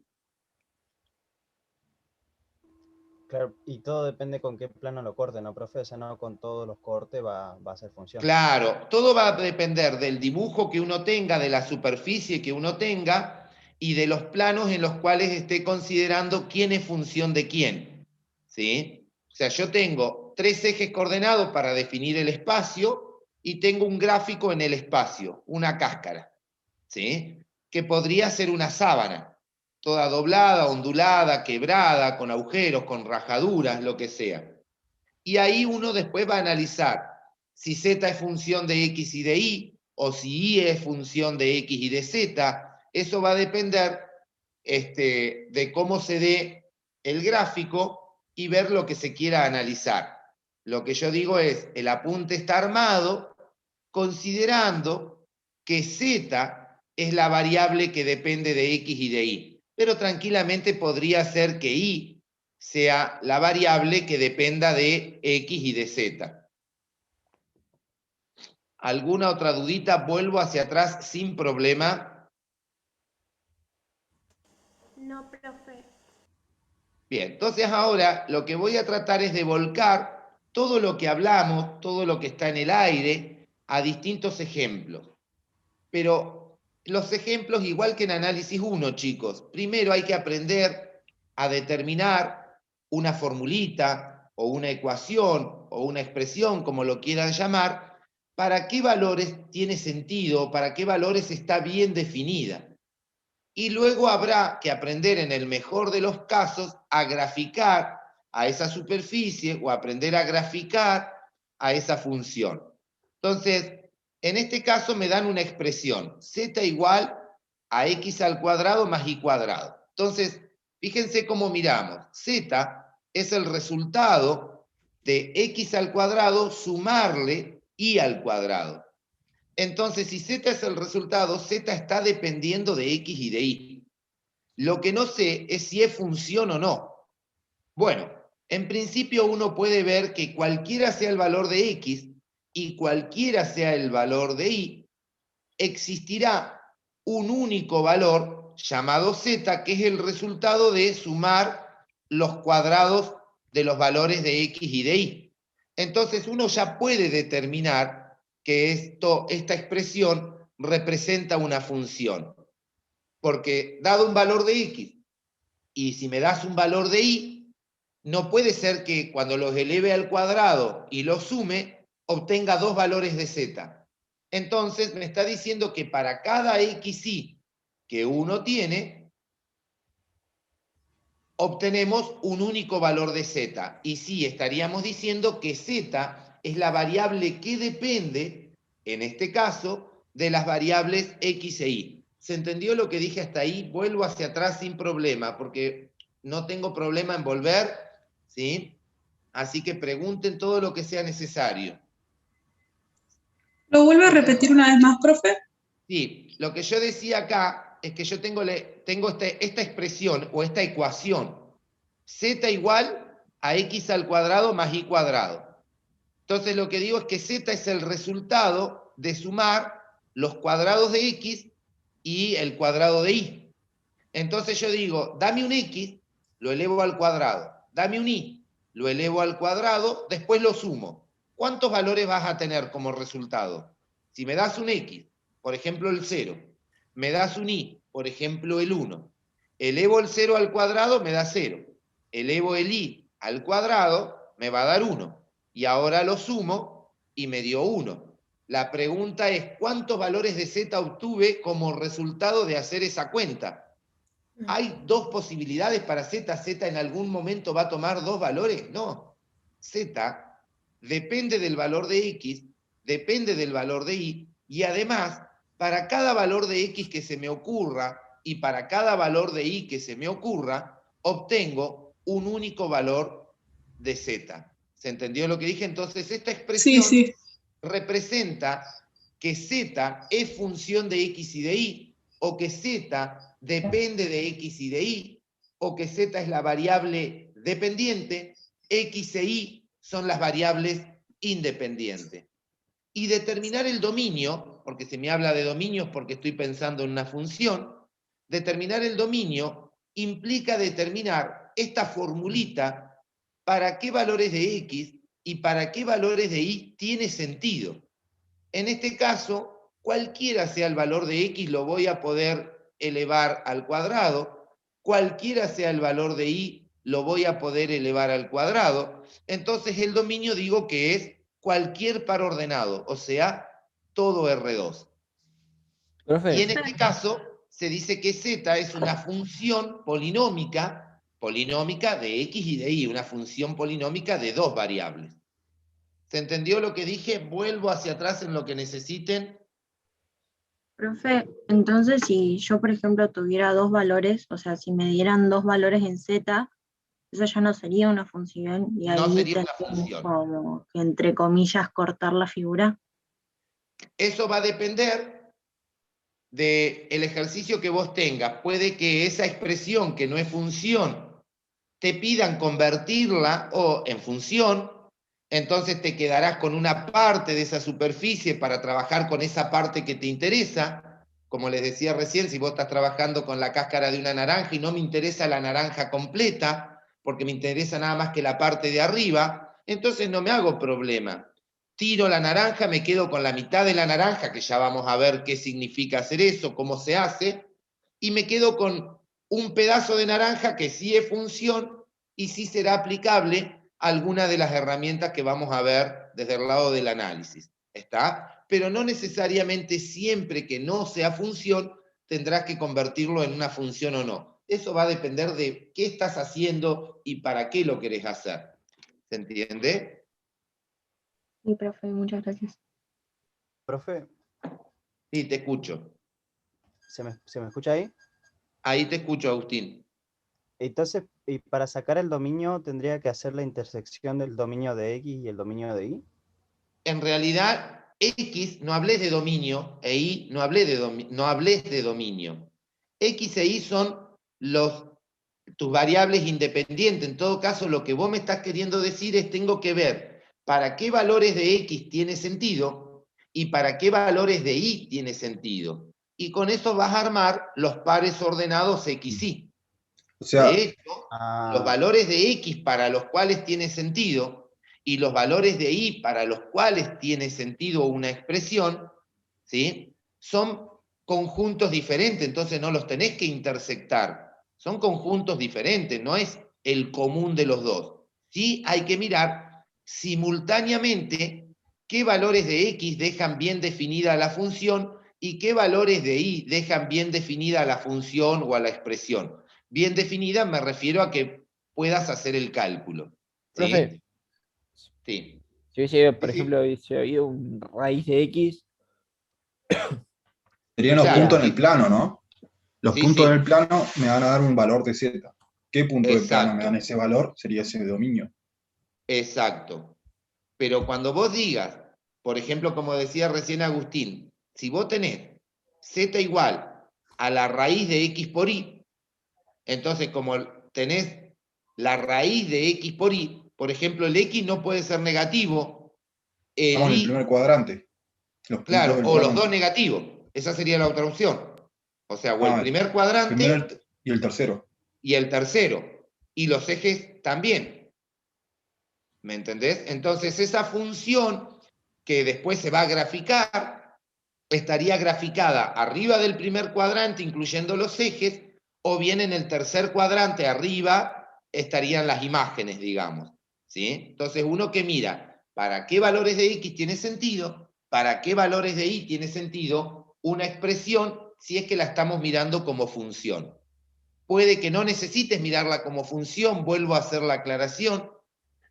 Claro, y todo depende con qué plano lo corte, ¿no, profe? O sea, no con todos los cortes va a ser función. Claro, todo va a depender del dibujo que uno tenga, de la superficie que uno tenga y de los planos en los cuales esté considerando quién es función de quién. ¿Sí? O sea, yo tengo 3 ejes coordenados para definir el espacio y tengo un gráfico en el espacio, una cáscara, ¿sí? Que podría ser una sábana, toda doblada, ondulada, quebrada, con agujeros, con rajaduras, lo que sea. Y ahí uno después va a analizar si z es función de x y de y, o si y es función de x y de z, eso va a depender de cómo se dé el gráfico y ver lo que se quiera analizar. Lo que yo digo es, el apunte está armado considerando que z es la variable que depende de x y de y, pero tranquilamente podría ser que y sea la variable que dependa de x y de z. ¿Alguna otra dudita? Vuelvo hacia atrás sin problema. No, profe. Bien, entonces ahora lo que voy a tratar es de volcar todo lo que hablamos, todo lo que está en el aire, a distintos ejemplos. Pero los ejemplos, igual que en análisis 1, chicos, primero hay que aprender a determinar una formulita o una ecuación o una expresión, como lo quieran llamar, para qué valores tiene sentido, para qué valores está bien definida. Y luego habrá que aprender, en el mejor de los casos, a graficar a esa superficie o aprender a graficar a esa función. Entonces, en este caso me dan una expresión, z igual a x al cuadrado más y cuadrado. Entonces, fíjense cómo miramos. Z es el resultado de x al cuadrado sumarle y al cuadrado. Entonces, si z es el resultado, z está dependiendo de x y de y. Lo que no sé es si es función o no. Bueno, en principio uno puede ver que cualquiera sea el valor de x y cualquiera sea el valor de y, existirá un único valor llamado z, que es el resultado de sumar los cuadrados de los valores de x y de y. Entonces uno ya puede determinar que esta expresión representa una función. Porque dado un valor de x, y si me das un valor de y, no puede ser que cuando los eleve al cuadrado y los sume, obtenga dos valores de z. Entonces me está diciendo que para cada xy que uno tiene, obtenemos un único valor de z. Y sí, estaríamos diciendo que z es la variable que depende, en este caso, de las variables x e y. ¿Se entendió lo que dije hasta ahí? Vuelvo hacia atrás sin problema, porque no tengo problema en volver, ¿sí? Así que pregunten todo lo que sea necesario. ¿Lo vuelve a repetir una vez más, profe? Sí, lo que yo decía acá es que yo tengo esta expresión o esta ecuación, z igual a x al cuadrado más y cuadrado. Entonces lo que digo es que z es el resultado de sumar los cuadrados de x y el cuadrado de y. Entonces yo digo, dame un x, lo elevo al cuadrado. Dame un y, lo elevo al cuadrado, después lo sumo. ¿Cuántos valores vas a tener como resultado? Si me das un x, por ejemplo el 0, me das un y, por ejemplo el 1, elevo el 0 al cuadrado, me da 0. Elevo el y al cuadrado, me va a dar 1. Y ahora lo sumo y me dio 1. La pregunta es, ¿cuántos valores de z obtuve como resultado de hacer esa cuenta? ¿Hay dos posibilidades para z? ¿Z en algún momento va a tomar dos valores? No. Z depende del valor de x, depende del valor de y, y además, para cada valor de x que se me ocurra y para cada valor de y que se me ocurra, obtengo un único valor de z. ¿Se entendió lo que dije? Entonces, esta expresión representa que z es función de x y de y, o que z depende de x y de y, o que z es la variable dependiente, x e y son las variables independientes. Y determinar el dominio, porque se me habla de dominios porque estoy pensando en una función, determinar el dominio implica determinar esta formulita para qué valores de x y para qué valores de y tiene sentido. En este caso, cualquiera sea el valor de x lo voy a poder elevar al cuadrado, cualquiera sea el valor de y lo voy a poder elevar al cuadrado. Entonces el dominio digo que es cualquier par ordenado, o sea, todo R2. Profe. Y en este caso se dice que z es una función polinómica de x y de y, una función polinómica de dos variables. ¿Se entendió lo que dije? Vuelvo hacia atrás en lo que necesiten. Profe, entonces si yo, por ejemplo, tuviera dos valores, o sea, si me dieran dos valores en Z, eso ya no sería una función y No ahí sería una tendríamos función. como que, entre comillas, cortar la figura. Eso va a depender del ejercicio que vos tengas. Puede que esa expresión que no es función te pidan convertirla o en función, entonces te quedarás con una parte de esa superficie para trabajar con esa parte que te interesa. Como les decía recién, si vos estás trabajando con la cáscara de una naranja y no me interesa la naranja completa, porque me interesa nada más que la parte de arriba, entonces no me hago problema. Tiro la naranja, me quedo con la mitad de la naranja, que ya vamos a ver qué significa hacer eso, cómo se hace, y me quedo con un pedazo de naranja que sí es función y sí será aplicable a alguna de las herramientas que vamos a ver desde el lado del análisis. ¿Está? Pero no necesariamente siempre que no sea función tendrás que convertirlo en una función o no. Eso va a depender de qué estás haciendo y para qué lo querés hacer. ¿Se entiende? Sí, profe, muchas gracias. Profe, Sí, te escucho. ¿se me escucha ahí? Ahí te escucho, Agustín. Entonces, y para sacar el dominio, ¿tendría que hacer la intersección del dominio de X y el dominio de Y? En realidad, X no hablé de dominio e Y no hablé de dominio. X e Y son tus variables independientes. En todo caso, lo que vos me estás queriendo decir es tengo que ver para qué valores de X tiene sentido y para qué valores de Y tiene sentido. Y con eso vas a armar los pares ordenados XY. O sea, De hecho, los valores de X para los cuales tiene sentido y los valores de Y para los cuales tiene sentido una expresión, ¿sí? Son conjuntos diferentes, entonces no los tenés que intersectar. Son conjuntos diferentes, no es el común de los dos. Sí hay que mirar simultáneamente qué valores de X dejan bien definida la función y qué valores de Y dejan bien definida la función o a la expresión. Bien definida me refiero a que puedas hacer el cálculo. ¿Sí? Profe, Sí. si hubiese, por Sí, sí. ejemplo, hubiese habido un raíz de X, serían los Claro. puntos en el plano, ¿no? Los Sí, puntos sí. en el plano me van a dar un valor de Z. ¿Qué punto del plano me Exacto. dan ese valor? Sería ese dominio. Exacto. Pero cuando vos digas, por ejemplo, como decía recién Agustín, si vos tenés Z igual a la raíz de X por Y, entonces como tenés la raíz de X por Y, por ejemplo, el X no puede ser negativo, Estamos el en el Y, primer cuadrante. Los puntos claro, del o los cuadrante. dos negativos. Esa sería la otra opción. O sea, o el primer El cuadrante primero y el tercero. y el tercero. Y los ejes también. ¿Me entendés? Entonces esa función que después se va a graficar, estaría graficada arriba del primer cuadrante, incluyendo los ejes, o bien en el tercer cuadrante arriba estarían las imágenes, digamos. ¿Sí? Entonces uno que mira, ¿para qué valores de X tiene sentido? ¿Para qué valores de Y tiene sentido una expresión si es que la estamos mirando como función? Puede que no necesites mirarla como función, vuelvo a hacer la aclaración.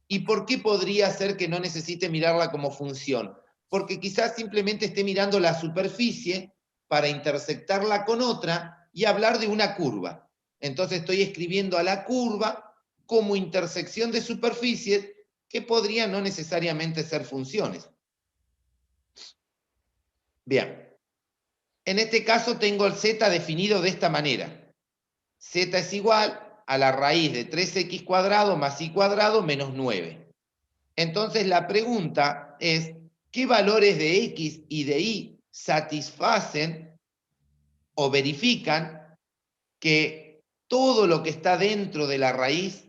¿Y por qué podría ser que no necesite mirarla como función? Porque quizás simplemente esté mirando la superficie para intersectarla con otra y hablar de una curva. Entonces estoy escribiendo a la curva como intersección de superficies que podrían no necesariamente ser funciones. Bien. En este caso tengo el z definido de esta manera. Z es igual a la raíz de 3x cuadrado más y cuadrado menos 9. Entonces la pregunta es, ¿qué valores de X y de Y satisfacen o verifican que todo lo que está dentro de la raíz,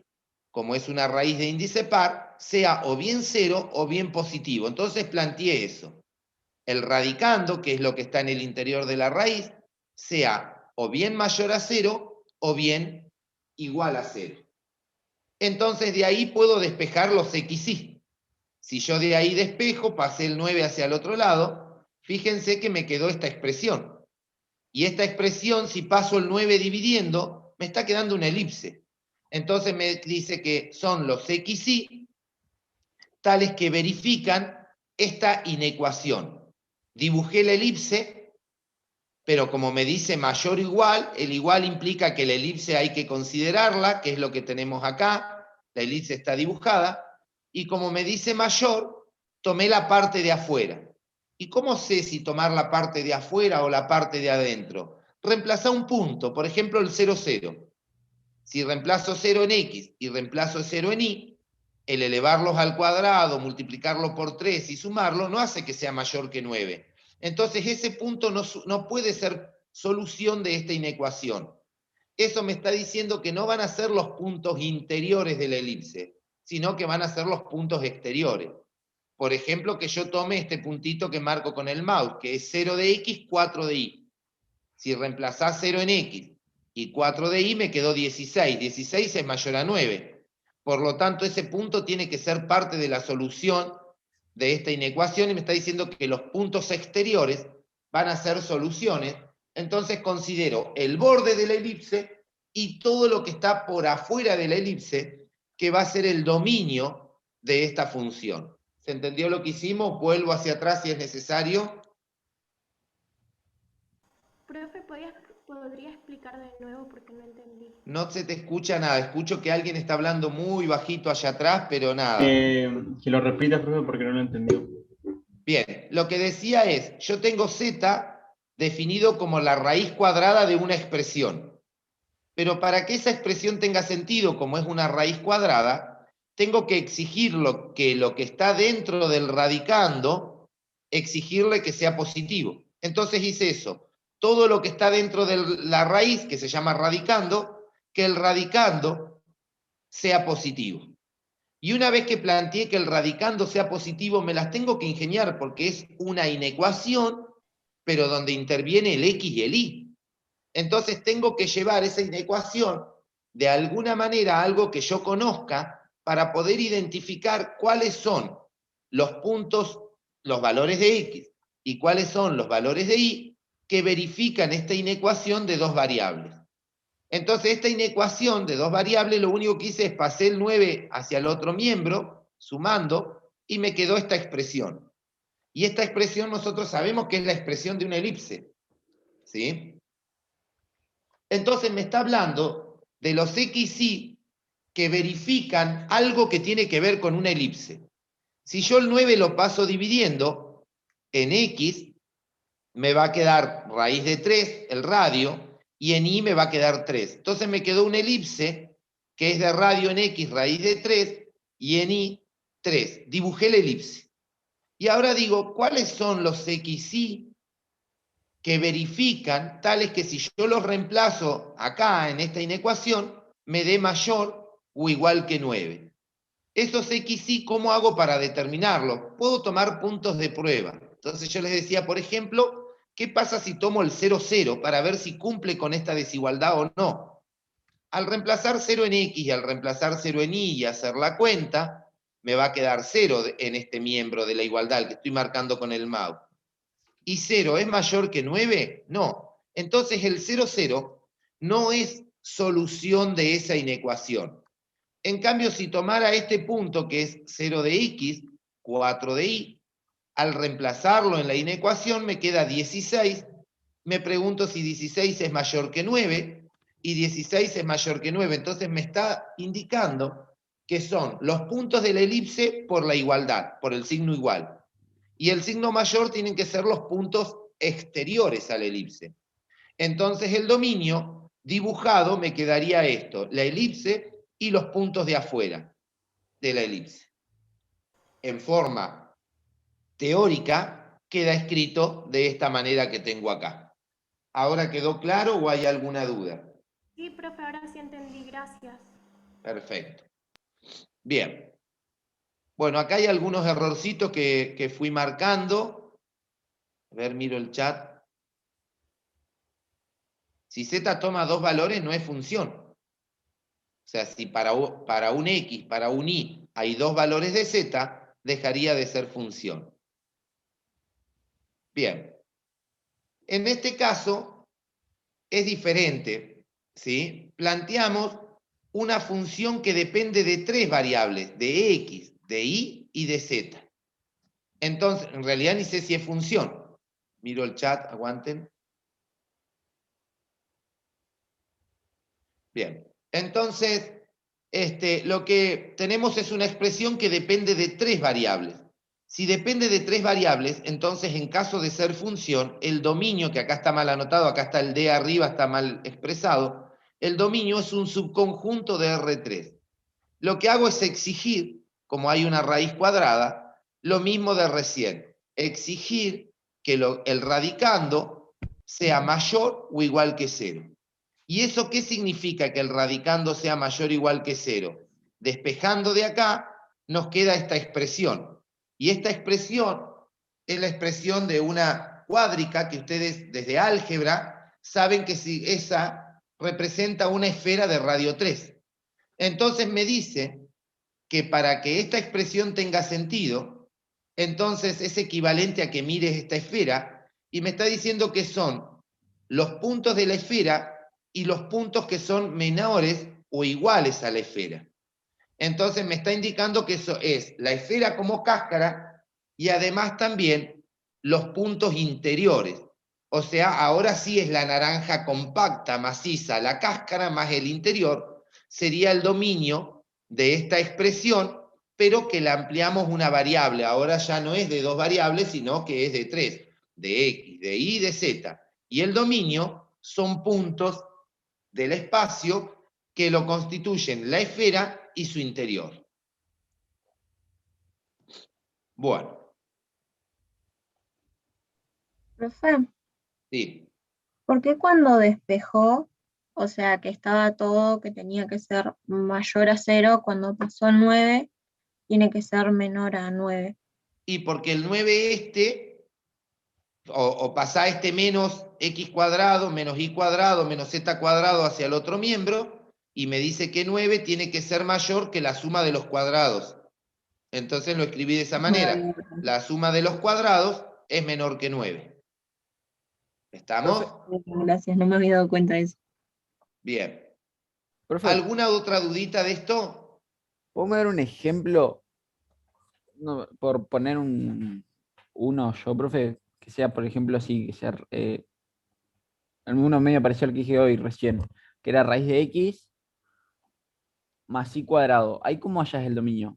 como es una raíz de índice par, sea o bien cero o bien positivo? Entonces planteé eso. El radicando, que es lo que está en el interior de la raíz, sea o bien mayor a cero o bien igual a cero. Entonces de ahí puedo despejar los XY. Si yo de ahí despejo, pasé el 9 hacia el otro lado, fíjense que me quedó esta expresión. Y esta expresión, si paso el 9 dividiendo, me está quedando una elipse. Entonces me dice que son los XY tales que verifican esta inecuación. Dibujé la elipse pero como me dice mayor o igual, el igual implica que la elipse hay que considerarla, que es lo que tenemos acá, la elipse está dibujada, y como me dice mayor, tomé la parte de afuera. ¿Y cómo sé si tomar la parte de afuera o la parte de adentro? Reemplazar un punto, por ejemplo el 0, 0. Si reemplazo 0 en X y reemplazo 0 en Y, el elevarlos al cuadrado, multiplicarlo por 3 y sumarlo, no hace que sea mayor que 9. Entonces ese punto no puede ser solución de esta inecuación. Eso me está diciendo que no van a ser los puntos interiores de la elipse, sino que van a ser los puntos exteriores. Por ejemplo, que yo tome este puntito que marco con el mouse, que es 0 de X, 4 de Y. Si reemplazás 0 en X y 4 de Y, me quedó 16. 16 es mayor a 9. Por lo tanto, ese punto tiene que ser parte de la solución de esta inecuación y me está diciendo que los puntos exteriores van a ser soluciones. Entonces considero el borde de la elipse y todo lo que está por afuera de la elipse, que va a ser el dominio de esta función. ¿Se entendió lo que hicimos? Vuelvo hacia atrás si es necesario. Profe, ¿podría explicar de nuevo porque no entendí? No se te escucha nada. Escucho que alguien está hablando muy bajito allá atrás, pero nada. Que lo repita, profe, porque no lo entendió. Bien, lo que decía es, yo tengo z definido como la raíz cuadrada de una expresión. Pero para que esa expresión tenga sentido, como es una raíz cuadrada, tengo que exigir que lo que está dentro del radicando, exigirle que sea positivo. Entonces hice eso. Todo lo que está dentro de la raíz, que se llama radicando, que el radicando sea positivo. Y una vez que planteé que el radicando sea positivo, me las tengo que ingeniar porque es una inecuación, pero donde interviene el X y el Y. Entonces tengo que llevar esa inecuación de alguna manera a algo que yo conozca para poder identificar cuáles son los puntos, los valores de X y cuáles son los valores de Y que verifican esta inecuación de dos variables. Entonces esta inecuación de dos variables lo único que hice es pasé el 9 hacia el otro miembro, sumando, y me quedó esta expresión. Y esta expresión nosotros sabemos que es la expresión de una elipse. ¿Sí? Entonces me está hablando de los XY que verifican algo que tiene que ver con una elipse. Si yo el 9 lo paso dividiendo en X, me va a quedar raíz de 3, el radio, y en Y me va a quedar 3. Entonces me quedó una elipse que es de radio en X raíz de 3 y en Y 3. Dibujé la elipse. Y ahora digo, ¿cuáles son los XY que verifican tales que si yo los reemplazo acá en esta inecuación, me dé mayor o igual que 9? Esos XY, ¿cómo hago para determinarlos? Puedo tomar puntos de prueba. Entonces yo les decía, por ejemplo, ¿qué pasa si tomo el 0, 0 para ver si cumple con esta desigualdad o no? Al reemplazar 0 en X y al reemplazar 0 en Y y hacer la cuenta, me va a quedar 0 en este miembro de la igualdad que estoy marcando con el mouse. ¿Y 0 es mayor que 9? No. Entonces el 0, 0 no es solución de esa inecuación. En cambio, si tomara este punto que es 0 de X, 4 de Y, al reemplazarlo en la inecuación me queda 16. Me pregunto si 16 es mayor que 9 y 16 es mayor que 9. Entonces me está indicando que son los puntos de la elipse por la igualdad, por el signo igual. Y el signo mayor tienen que ser los puntos exteriores a la elipse. Entonces el dominio dibujado me quedaría esto, la elipse y los puntos de afuera de la elipse. En forma teórica queda escrito de esta manera que tengo acá. ¿Ahora quedó claro o hay alguna duda? Sí, profe, ahora sí entendí, gracias. Perfecto. Bien. Bueno, acá hay algunos errorcitos que fui marcando. A ver, miro el chat. Si z toma dos valores, no es función. O sea, si para un X, para un Y, hay dos valores de z, dejaría de ser función. Bien. En este caso, es diferente, ¿sí? Planteamos una función que depende de tres variables, de X, de Y y de Z. Entonces, en realidad ni sé si es función. Miro el chat, aguanten. Bien. Entonces, lo que tenemos es una expresión que depende de 3 variables. Si depende de 3 variables, entonces en caso de ser función, el dominio, que acá está mal anotado, acá está el D arriba, está mal expresado, el dominio es un subconjunto de R3. Lo que hago es exigir, como hay una raíz cuadrada, lo mismo de recién. Exigir que el radicando sea mayor o igual que 0. ¿Y eso qué significa que el radicando sea mayor o igual que 0? Despejando de acá, nos queda esta expresión. Y esta expresión es la expresión de una cuádrica que ustedes desde álgebra saben que si esa representa una esfera de radio 3. Entonces me dice que para que esta expresión tenga sentido, entonces es equivalente a que mires esta esfera y me está diciendo que son los puntos de la esfera y los puntos que son menores o iguales a la esfera. Entonces me está indicando que eso es la esfera como cáscara y además también los puntos interiores. O sea, ahora sí es la naranja compacta, maciza, la cáscara más el interior, sería el dominio de esta expresión, pero que la ampliamos una variable. Ahora ya no es de 2 variables, sino que es de 3, de X, de Y, de Z. Y el dominio son puntos del espacio que lo constituyen la esfera y su interior. Bueno. Profe, Sí. ¿por qué cuando despejó, o sea, que estaba todo que tenía que ser mayor a 0, cuando pasó al 9, tiene que ser menor a 9? Y porque el 9 o pasa menos x cuadrado, menos y cuadrado, menos z cuadrado hacia el otro miembro, y me dice que 9 tiene que ser mayor que la suma de los cuadrados. Entonces lo escribí de esa manera. La suma de los cuadrados es menor que 9. ¿Estamos? Gracias, no me había dado cuenta de eso. Bien. Profe, ¿Alguna otra dudita de esto? ¿podemos dar un ejemplo? No, por poner uno yo, profe, que sea, por ejemplo, así, que sea uno medio parecido al que dije hoy recién, que era raíz de x más y cuadrado. ¿Ahí cómo hallas el dominio?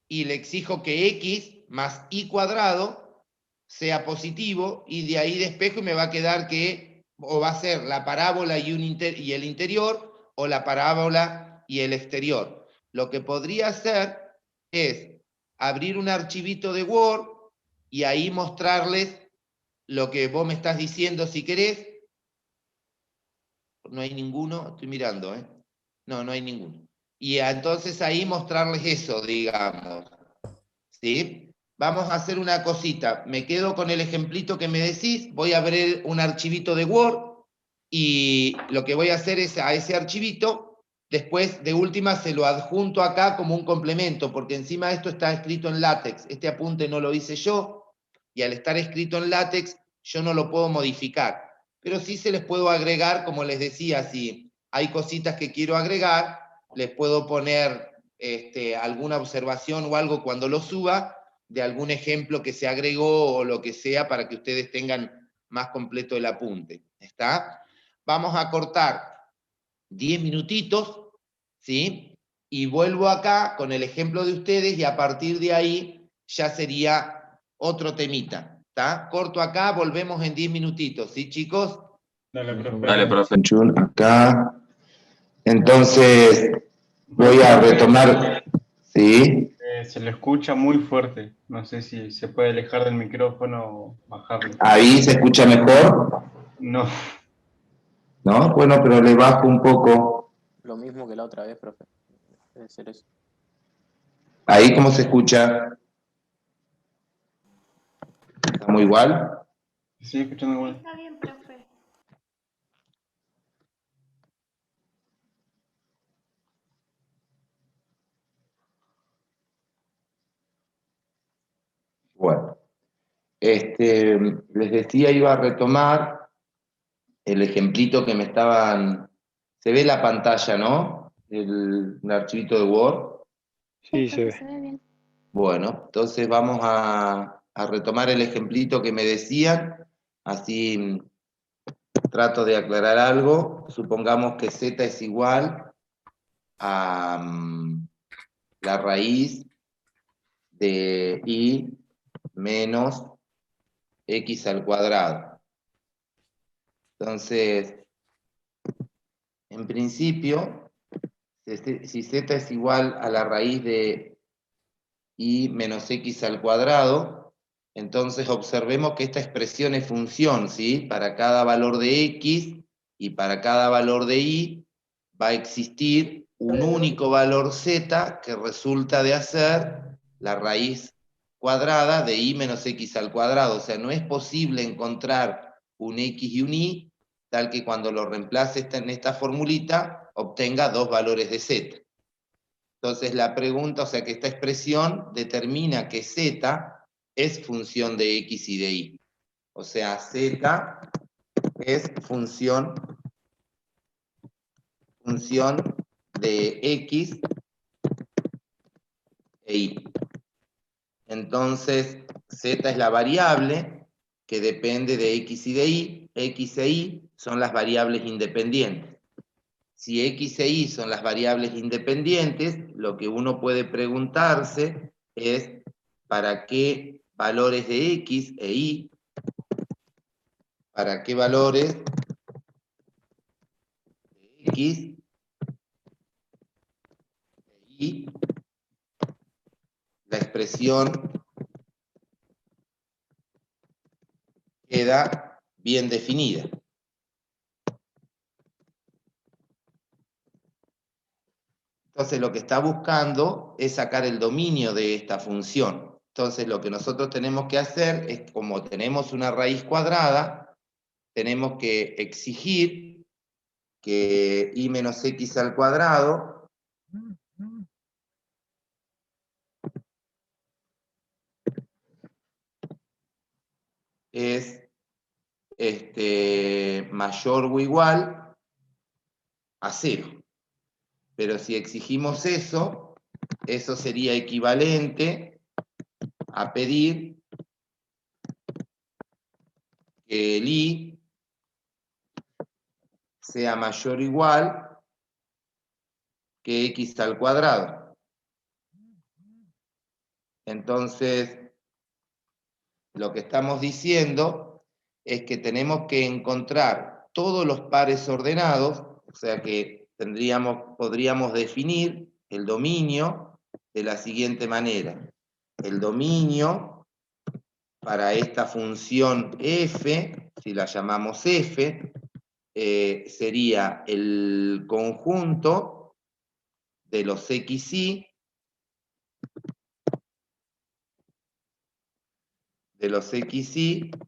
Y le exijo que x más y cuadrado sea positivo, y de ahí despejo y me va a quedar que o va a ser la parábola y el interior, o la parábola y el exterior. Lo que podría hacer es abrir un archivito de Word y ahí mostrarles lo que vos me estás diciendo si querés. No hay ninguno, estoy mirando, ¿eh? No, no hay ninguno. Y entonces ahí mostrarles eso, digamos. ¿Sí? Vamos a hacer una cosita. Me quedo con el ejemplito que me decís, voy a abrir un archivito de Word y lo que voy a hacer es a ese archivito, después de última se lo adjunto acá como un complemento, porque encima esto está escrito en látex. Este apunte no lo hice yo y al estar escrito en látex yo no lo puedo modificar. Pero sí se les puedo agregar, como les decía, si hay cositas que quiero agregar, les puedo poner alguna observación o algo cuando lo suba, de algún ejemplo que se agregó o lo que sea, para que ustedes tengan más completo el apunte. ¿Está? Vamos a cortar 10 minutitos, ¿sí? Y vuelvo acá con el ejemplo de ustedes y a partir de ahí ya sería otro temita. ¿Está? Corto acá, volvemos en 10 minutitos, ¿sí, chicos? Dale, profe. Dale, profe. Acá. Entonces, voy a retomar. ¿Sí? Se lo escucha muy fuerte. No sé si se puede alejar del micrófono o bajarlo. ¿Ahí se escucha mejor? No. ¿No? Bueno, pero le bajo un poco. Lo mismo que la otra vez, profe. Debe ser eso. ¿Ahí cómo se escucha? ¿Estamos igual? Sí, escuchando igual. Está bien, profe. Bueno, les decía, iba a retomar el ejemplito que me estaban... Se ve la pantalla, ¿no? Un archivito de Word. Sí, se Se ve. ve bien. Bueno, entonces vamos a retomar el ejemplito que me decían, así trato de aclarar algo. Supongamos que z es igual a la raíz de y menos x al cuadrado. Entonces, en principio, si z es igual a la raíz de y menos x al cuadrado, entonces observemos que esta expresión es función, ¿sí? Para cada valor de x y para cada valor de y va a existir un único valor z que resulta de hacer la raíz cuadrada de y menos x al cuadrado. O sea, no es posible encontrar un x y un y tal que cuando lo reemplace en esta formulita obtenga dos valores de z. Entonces la pregunta, o sea que esta expresión determina que z es función de x y de y. O sea, z es función de x e y. Entonces, z es la variable que depende de x y de y. X e y son las variables independientes. Si x e y son las variables independientes, lo que uno puede preguntarse es para qué valores de x e y, para qué valores de x e y la expresión queda bien definida. Entonces lo que está buscando es sacar el dominio de esta función. Entonces lo que nosotros tenemos que hacer es, como tenemos una raíz cuadrada, tenemos que exigir que y menos x al cuadrado es mayor o igual a 0. Pero si exigimos eso, eso sería equivalente a pedir que el y sea mayor o igual que x al cuadrado. Entonces, lo que estamos diciendo es que tenemos que encontrar todos los pares ordenados, o sea que podríamos definir el dominio de la siguiente manera. El dominio para esta función f, si la llamamos f, sería el conjunto de los xy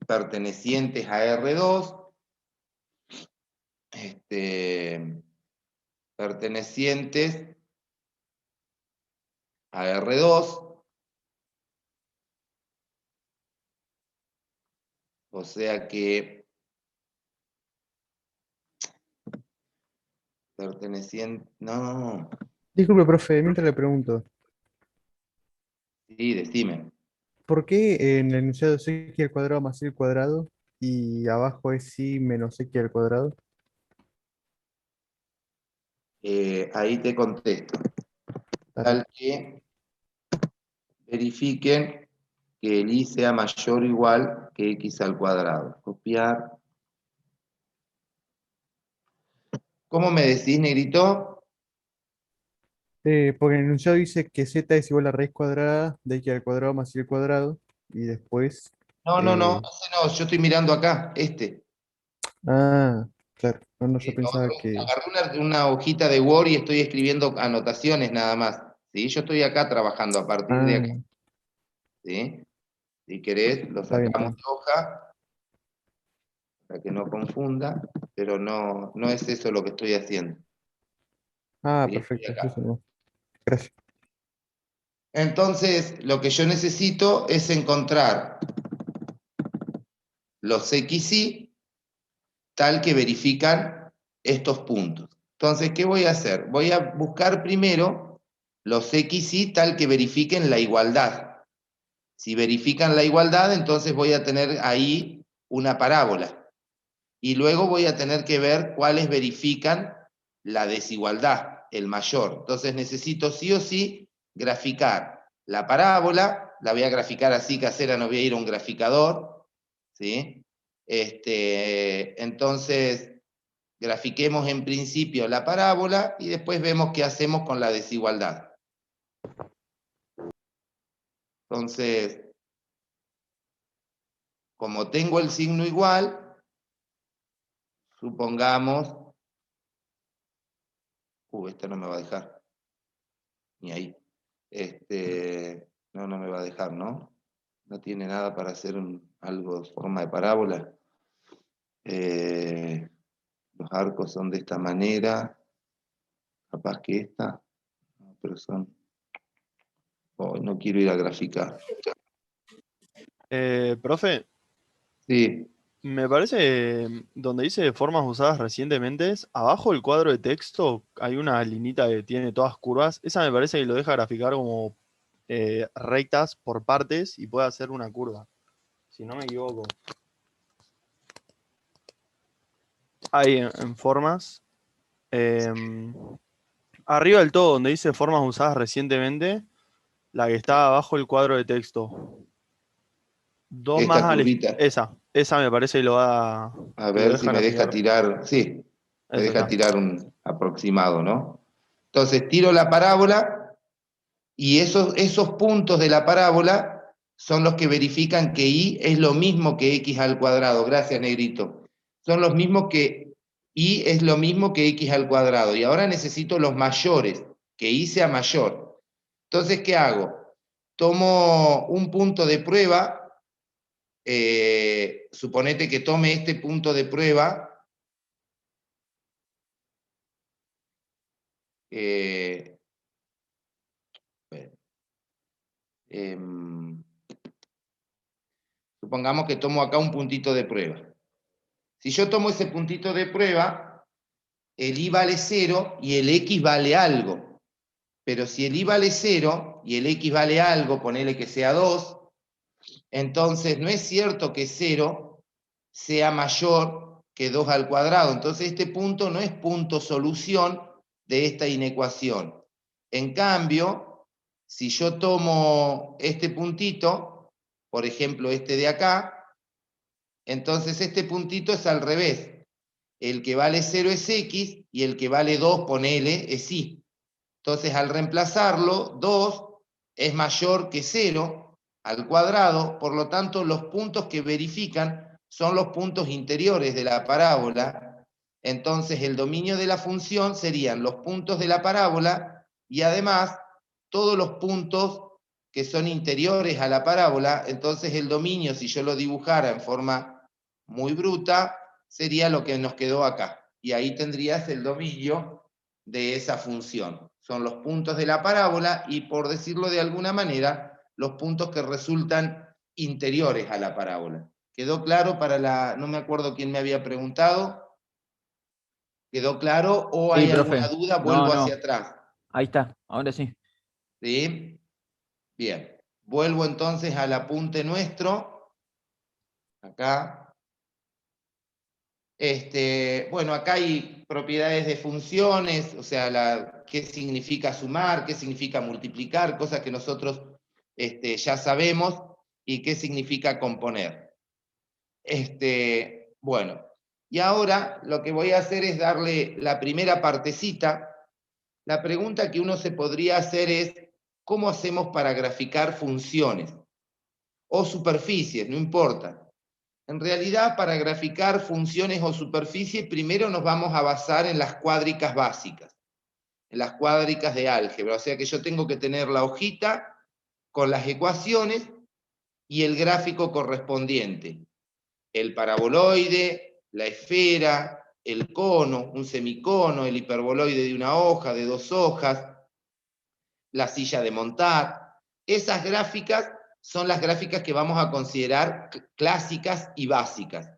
pertenecientes a R2, pertenecientes a R2, o sea que perteneciente, no, Disculpe, profe, mientras le pregunto, sí, decime. ¿por qué en el enunciado es x al cuadrado más y al cuadrado y abajo es y menos x al cuadrado? Ahí te contesto. Tal que verifiquen que el y sea mayor o igual que x al cuadrado. Copiar. ¿Cómo me decís, negrito? Porque en el enunciado dice que z es igual a raíz cuadrada de x al cuadrado más y al cuadrado y después... No, eh, ese no, yo estoy mirando acá, Ah, claro, no, yo Lo pensaba otro, que... agarré una hojita de Word y estoy escribiendo anotaciones nada más. ¿Sí? Yo estoy acá trabajando a partir de acá. Ah, ¿Sí? Si querés, lo está bien, está sacamos bien. de hoja para que no confunda, pero no es eso lo que estoy haciendo. Ah, ¿Sí? Estoy perfecto, acá. eso no. Gracias. Entonces, lo que yo necesito es encontrar los xy tal que verifican estos puntos. Entonces, ¿qué voy a hacer? Voy a buscar primero los xy tal que verifiquen la igualdad. Si verifican la igualdad, entonces voy a tener ahí una parábola. y luego voy a tener que ver cuáles verifican la desigualdad, el mayor. Entonces necesito sí o sí graficar la parábola, la voy a graficar así casera, no voy a ir a un graficador, ¿sí? Entonces, grafiquemos en principio la parábola y después vemos qué hacemos con la desigualdad. Entonces, como tengo el signo igual, supongamos... esta no me va a dejar. Ni ahí. No me va a dejar, ¿no? No tiene nada para hacer algo de forma de parábola. Los arcos son de esta manera. Capaz que esta. Pero son... no quiero ir a graficar. Profe, Sí. me parece donde dice formas usadas recientemente, abajo del cuadro de texto hay una linita que tiene todas curvas. Esa me parece que lo deja graficar como rectas por partes y puede hacer una curva, si no me equivoco. Ahí en formas. Arriba del todo, donde dice formas usadas recientemente, la que está abajo del cuadro de texto. Dos Esta más curvita. esa me parece que lo va A que lo ver si me deja graficar. tirar. Sí, me Eso deja está. tirar un aproximado, ¿no? Entonces tiro la parábola y esos puntos de la parábola son los que verifican que y es lo mismo que x al cuadrado. Gracias, negrito. Son los mismos que y es lo mismo que x al cuadrado. Y ahora necesito los mayores, que y sea mayor. Entonces, ¿qué hago? Tomo un punto de prueba. Suponete que tome este punto de prueba. Supongamos que tomo acá un puntito de prueba. Si yo tomo ese puntito de prueba, el y vale 0 y el x vale algo. Pero si el y vale 0 y el x vale algo, ponele que sea 2, entonces no es cierto que 0 sea mayor que 2 al cuadrado. Entonces este punto no es punto solución de esta inecuación. En cambio, si yo tomo este puntito, por ejemplo este de acá, entonces este puntito es al revés. El que vale 0 es x y el que vale 2, ponele, es y. Entonces al reemplazarlo, 2 es mayor que 0 al cuadrado, por lo tanto los puntos que verifican son los puntos interiores de la parábola. Entonces el dominio de la función serían los puntos de la parábola y además todos los puntos que son interiores a la parábola. Entonces el dominio, si yo lo dibujara en forma muy bruta, sería lo que nos quedó acá. Y ahí tendrías el dominio de esa función. Son los puntos de la parábola y, por decirlo de alguna manera, los puntos que resultan interiores a la parábola. ¿Quedó claro para la... no me acuerdo quién me había preguntado? ¿Quedó claro o Sí, hay profe. alguna duda? No, Vuelvo no. hacia atrás. Ahí está, ahora sí. ¿Sí? Bien. Vuelvo entonces al apunte nuestro. Acá. Bueno, acá hay propiedades de funciones, o sea, qué significa sumar, qué significa multiplicar, cosas que nosotros ya sabemos, y qué significa componer. Bueno, y ahora lo que voy a hacer es darle la primera partecita. La pregunta que uno se podría hacer es, ¿cómo hacemos para graficar funciones? O superficies, no importa. En realidad, para graficar funciones o superficies, primero nos vamos a basar en las cuádricas básicas, en las cuádricas de álgebra. O sea que yo tengo que tener la hojita con las ecuaciones y el gráfico correspondiente. El paraboloide, la esfera, el cono, un semicono, el hiperboloide de una hoja, de 2 hojas, la silla de montar. Esas gráficas son las gráficas que vamos a considerar clásicas y básicas.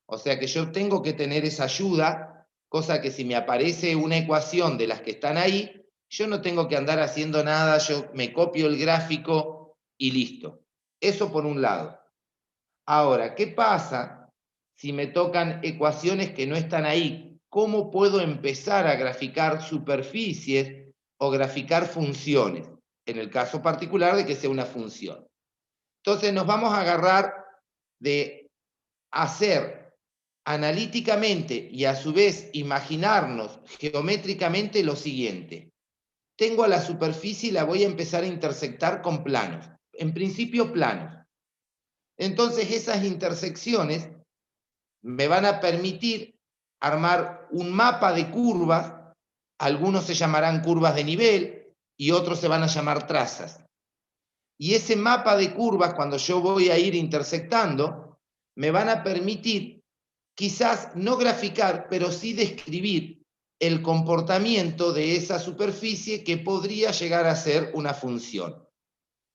O sea que yo tengo que tener esa ayuda, cosa que si me aparece una ecuación de las que están ahí, yo no tengo que andar haciendo nada, yo me copio el gráfico y listo. Eso por un lado. Ahora, ¿qué pasa si me tocan ecuaciones que no están ahí, ¿cómo puedo empezar a graficar superficies o graficar funciones? En el caso particular de que sea una función. Entonces nos vamos a agarrar de hacer analíticamente y a su vez imaginarnos geométricamente lo siguiente. Tengo a la superficie y la voy a empezar a intersectar con planos. En principio planos. Entonces esas intersecciones me van a permitir armar un mapa de curvas. Algunos se llamarán curvas de nivel y otros se van a llamar trazas. Y ese mapa de curvas, cuando yo voy a ir intersectando, me van a permitir quizás no graficar, pero sí describir el comportamiento de esa superficie que podría llegar a ser una función.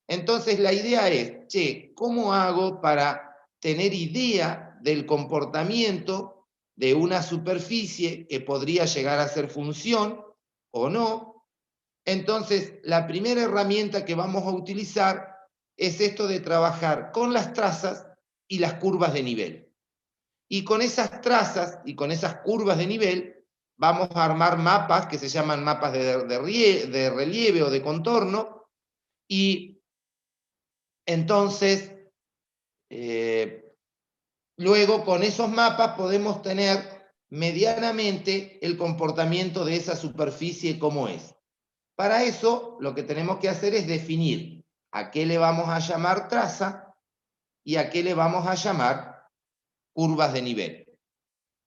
Entonces la idea es, ¿cómo hago para tener idea del comportamiento de una superficie que podría llegar a ser función o no? Entonces, la primera herramienta que vamos a utilizar es esto de trabajar con las trazas y las curvas de nivel. Y con esas trazas y con esas curvas de nivel vamos a armar mapas que se llaman mapas de relieve o de contorno. Y entonces, luego con esos mapas podemos tener medianamente el comportamiento de esa superficie como es. Para eso, lo que tenemos que hacer es definir a qué le vamos a llamar traza y a qué le vamos a llamar curvas de nivel.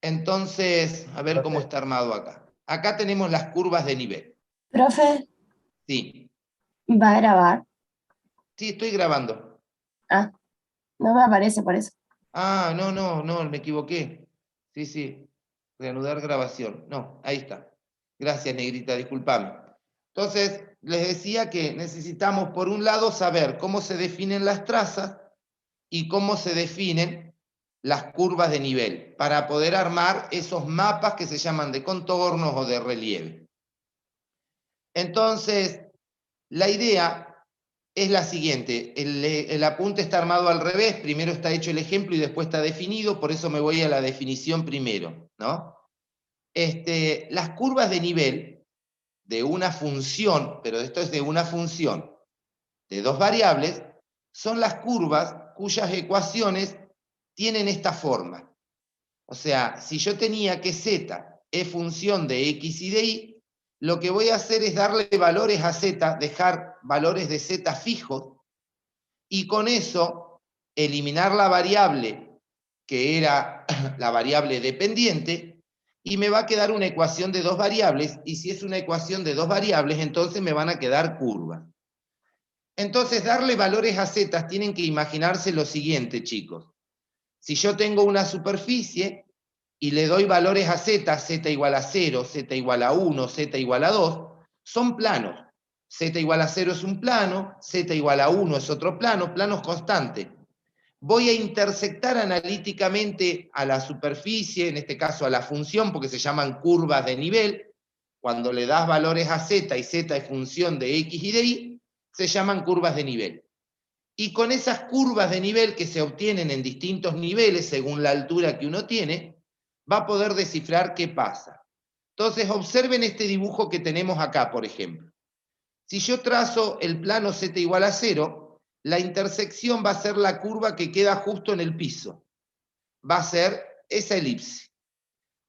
Entonces, a ver cómo está armado acá. Acá tenemos las curvas de nivel. Profe, Sí, ¿va a grabar? sí, estoy grabando. Ah, no me aparece por eso. Ah, no, me equivoqué. Sí, reanudar grabación. No, ahí está. Gracias, Negrita, discúlpame. Entonces, les decía que necesitamos, por un lado, saber cómo se definen las trazas y cómo se definen las curvas de nivel, para poder armar esos mapas que se llaman de contornos o de relieve. Entonces, la idea es la siguiente. El apunte está armado al revés. Primero está hecho el ejemplo y después está definido, por eso me voy a la definición primero, ¿no? Las curvas de nivel de una función, pero esto es de una función de dos variables, son las curvas cuyas ecuaciones tienen esta forma. O sea, si yo tenía que z es función de x y de y, lo que voy a hacer es darle valores a z, dejar valores de z fijos, y con eso eliminar la variable que era la variable dependiente, y me va a quedar una ecuación de dos variables, y si es una ecuación de dos variables, entonces me van a quedar curvas. Entonces, darle valores a z, tienen que imaginarse lo siguiente, chicos. Si yo tengo una superficie y le doy valores a z igual a 0, z igual a 1, z igual a 2, son planos. Z igual a 0 es un plano, z igual a 1 es otro plano, planos constantes. Voy a intersectar analíticamente a la superficie, en este caso a la función, porque se llaman curvas de nivel. Cuando le das valores a z y z es función de x y de y, se llaman curvas de nivel. Y con esas curvas de nivel que se obtienen en distintos niveles según la altura que uno tiene, va a poder descifrar qué pasa. Entonces observen este dibujo que tenemos acá, por ejemplo. Si yo trazo el plano z igual a 0, la intersección va a ser la curva que queda justo en el piso. Va a ser esa elipse.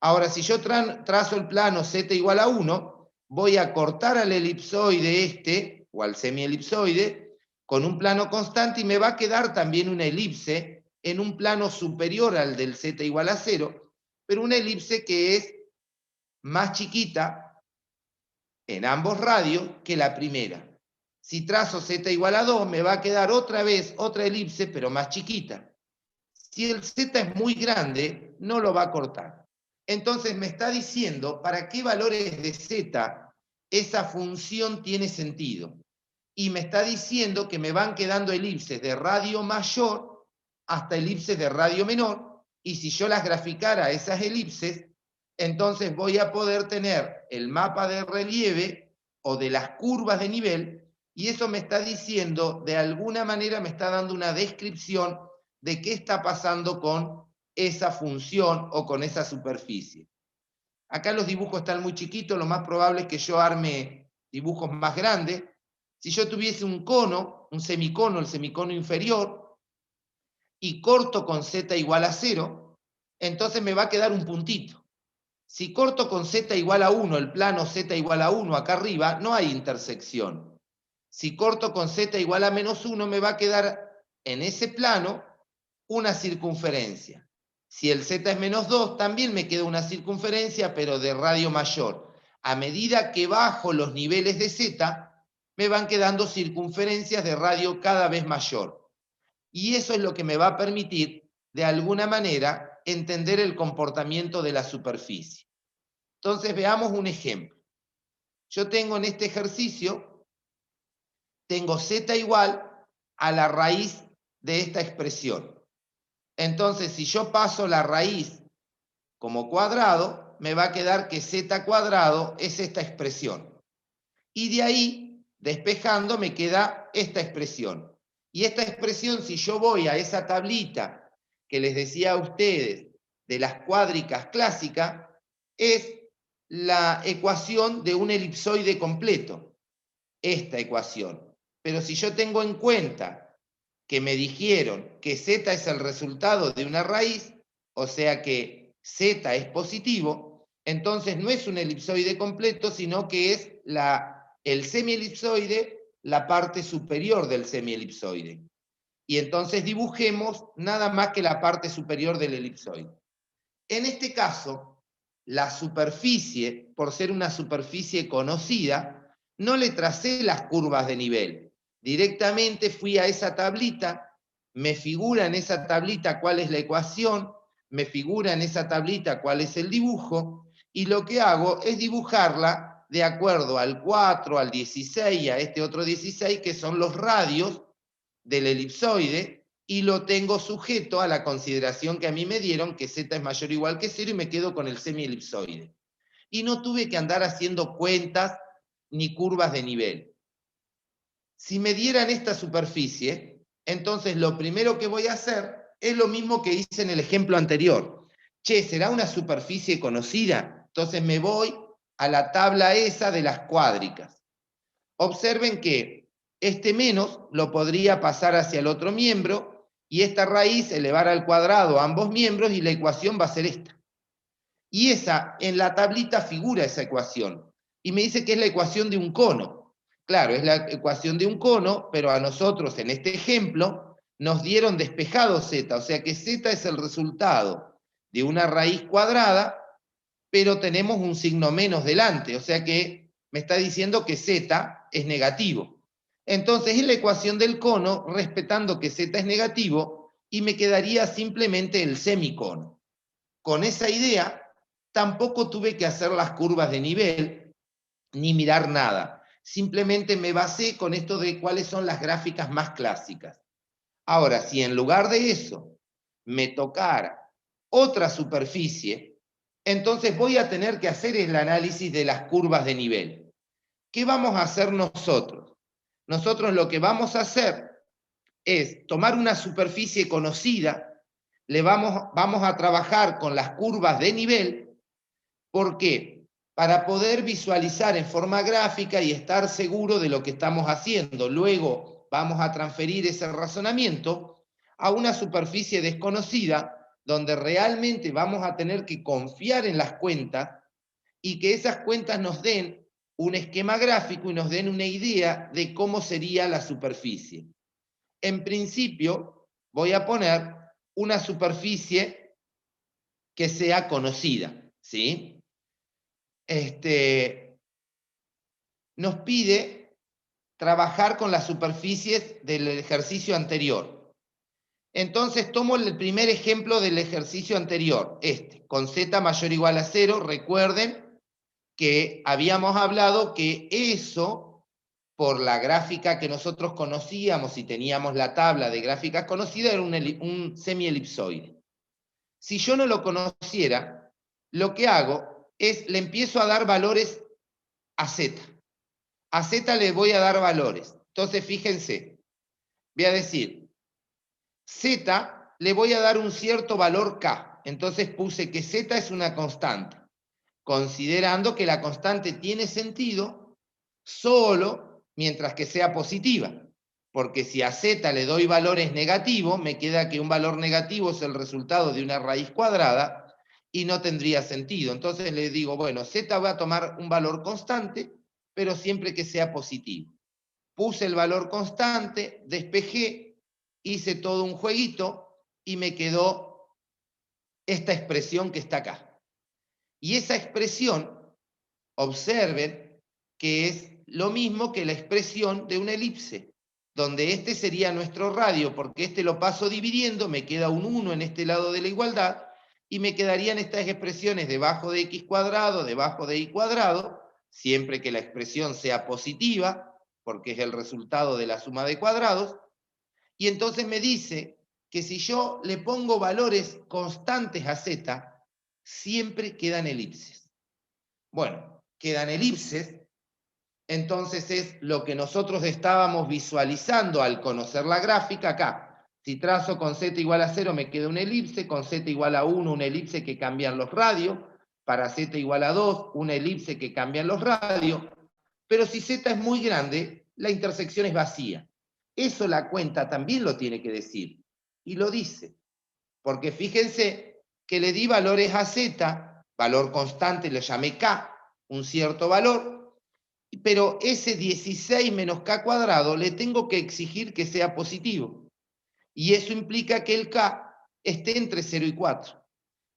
Ahora, si yo trazo el plano z igual a 1, voy a cortar al elipsoide o al semielipsoide con un plano constante y me va a quedar también una elipse en un plano superior al del z igual a 0, pero una elipse que es más chiquita en ambos radios que la primera. Si trazo z igual a 2, me va a quedar otra vez otra elipse, pero más chiquita. Si el z es muy grande, no lo va a cortar. Entonces me está diciendo para qué valores de z esa función tiene sentido. Y me está diciendo que me van quedando elipses de radio mayor hasta elipses de radio menor, y si yo las graficara esas elipses, entonces voy a poder tener el mapa de relieve o de las curvas de nivel, y eso me está diciendo, de alguna manera me está dando una descripción de qué está pasando con esa función o con esa superficie. Acá los dibujos están muy chiquitos, lo más probable es que yo arme dibujos más grandes. Si yo tuviese un cono, un semicono, el semicono inferior, y corto con z igual a 0, entonces me va a quedar un puntito. Si corto con z igual a 1, el plano z igual a 1 acá arriba, no hay intersección. Si corto con z igual a menos 1, me va a quedar en ese plano una circunferencia. Si el z es menos 2, también me queda una circunferencia, pero de radio mayor. A medida que bajo los niveles de z, me van quedando circunferencias de radio cada vez mayor. Y eso es lo que me va a permitir, de alguna manera, entender el comportamiento de la superficie. Entonces veamos un ejemplo. Yo tengo en este ejercicio, tengo z igual a la raíz de esta expresión. Entonces, si yo paso la raíz como cuadrado, me va a quedar que z cuadrado es esta expresión. Y de ahí, despejando, me queda esta expresión. Y esta expresión, si yo voy a esa tablita que les decía a ustedes de las cuádricas clásicas, es la ecuación de un elipsoide completo. Esta ecuación. Pero si yo tengo en cuenta que me dijeron que z es el resultado de una raíz, o sea que z es positivo, entonces no es un elipsoide completo, sino que es el semielipsoide, la parte superior del semielipsoide. Y entonces dibujemos nada más que la parte superior del elipsoide. En este caso, la superficie, por ser una superficie conocida, no le tracé las curvas de nivel. Directamente fui a esa tablita, me figura en esa tablita cuál es la ecuación, me figura en esa tablita cuál es el dibujo, y lo que hago es dibujarla de acuerdo al 4, al 16 y a este otro 16, que son los radios del elipsoide, y lo tengo sujeto a la consideración que a mí me dieron, que z es mayor o igual que 0, y me quedo con el semielipsoide. Y no tuve que andar haciendo cuentas ni curvas de nivel. Si me dieran esta superficie, entonces lo primero que voy a hacer es lo mismo que hice en el ejemplo anterior. Che, ¿será una superficie conocida? Entonces me voy a la tabla esa de las cuádricas. Observen que este menos lo podría pasar hacia el otro miembro y esta raíz elevar al cuadrado a ambos miembros y la ecuación va a ser esta. Y esa, en la tablita figura esa ecuación. Y me dice que es la ecuación de un cono. Claro, es la ecuación de un cono, pero a nosotros en este ejemplo nos dieron despejado z, o sea que z es el resultado de una raíz cuadrada, pero tenemos un signo menos delante, o sea que me está diciendo que z es negativo. Entonces es la ecuación del cono respetando que z es negativo y me quedaría simplemente el semicono. Con esa idea tampoco tuve que hacer las curvas de nivel ni mirar nada. Simplemente me basé con esto de cuáles son las gráficas más clásicas. Ahora, si en lugar de eso me tocara otra superficie, entonces voy a tener que hacer el análisis de las curvas de nivel. ¿Qué vamos a hacer nosotros? Nosotros lo que vamos a hacer es tomar una superficie conocida, vamos a trabajar con las curvas de nivel. ¿Por qué? Para poder visualizar en forma gráfica y estar seguro de lo que estamos haciendo. Luego vamos a transferir ese razonamiento a una superficie desconocida donde realmente vamos a tener que confiar en las cuentas y que esas cuentas nos den un esquema gráfico y nos den una idea de cómo sería la superficie. En principio voy a poner una superficie que sea conocida, ¿sí? Nos pide trabajar con las superficies del ejercicio anterior. Entonces tomo el primer ejemplo del ejercicio anterior, con z mayor o igual a 0. Recuerden que habíamos hablado que eso, por la gráfica que nosotros conocíamos y teníamos la tabla de gráficas conocidas, era un semielipsoide. Si yo no lo conociera, lo que hago es, le empiezo a dar valores a z. A z le voy a dar valores. Entonces, fíjense, voy a decir, z le voy a dar un cierto valor k. entonces puse que z es una constante, considerando que la constante tiene sentido solo mientras que sea positiva. Porque si a z le doy valores negativos, me queda que un valor negativo es el resultado de una raíz cuadrada y no tendría sentido. Entonces le digo, bueno, z va a tomar un valor constante, pero siempre que sea positivo. Puse el valor constante, despejé, hice todo un jueguito y me quedó esta expresión que está acá. Y esa expresión, observen que es lo mismo que la expresión de una elipse, donde este sería nuestro radio, porque este lo paso dividiendo, me queda un 1 en este lado de la igualdad, y me quedarían estas expresiones debajo de x cuadrado, debajo de y cuadrado, siempre que la expresión sea positiva, porque es el resultado de la suma de cuadrados, y entonces me dice que si yo le pongo valores constantes a z, siempre quedan elipses. Bueno, quedan elipses, entonces es lo que nosotros estábamos visualizando al conocer la gráfica acá. Si trazo con z igual a 0 me queda una elipse, con z igual a 1 una elipse que cambian los radios, para z igual a 2 una elipse que cambian los radios, pero si z es muy grande, la intersección es vacía. Eso la cuenta también lo tiene que decir, y lo dice, porque fíjense que le di valores a z, valor constante lo llamé k, un cierto valor, pero ese 16 menos k cuadrado le tengo que exigir que sea positivo. Y eso implica que el k esté entre 0 y 4.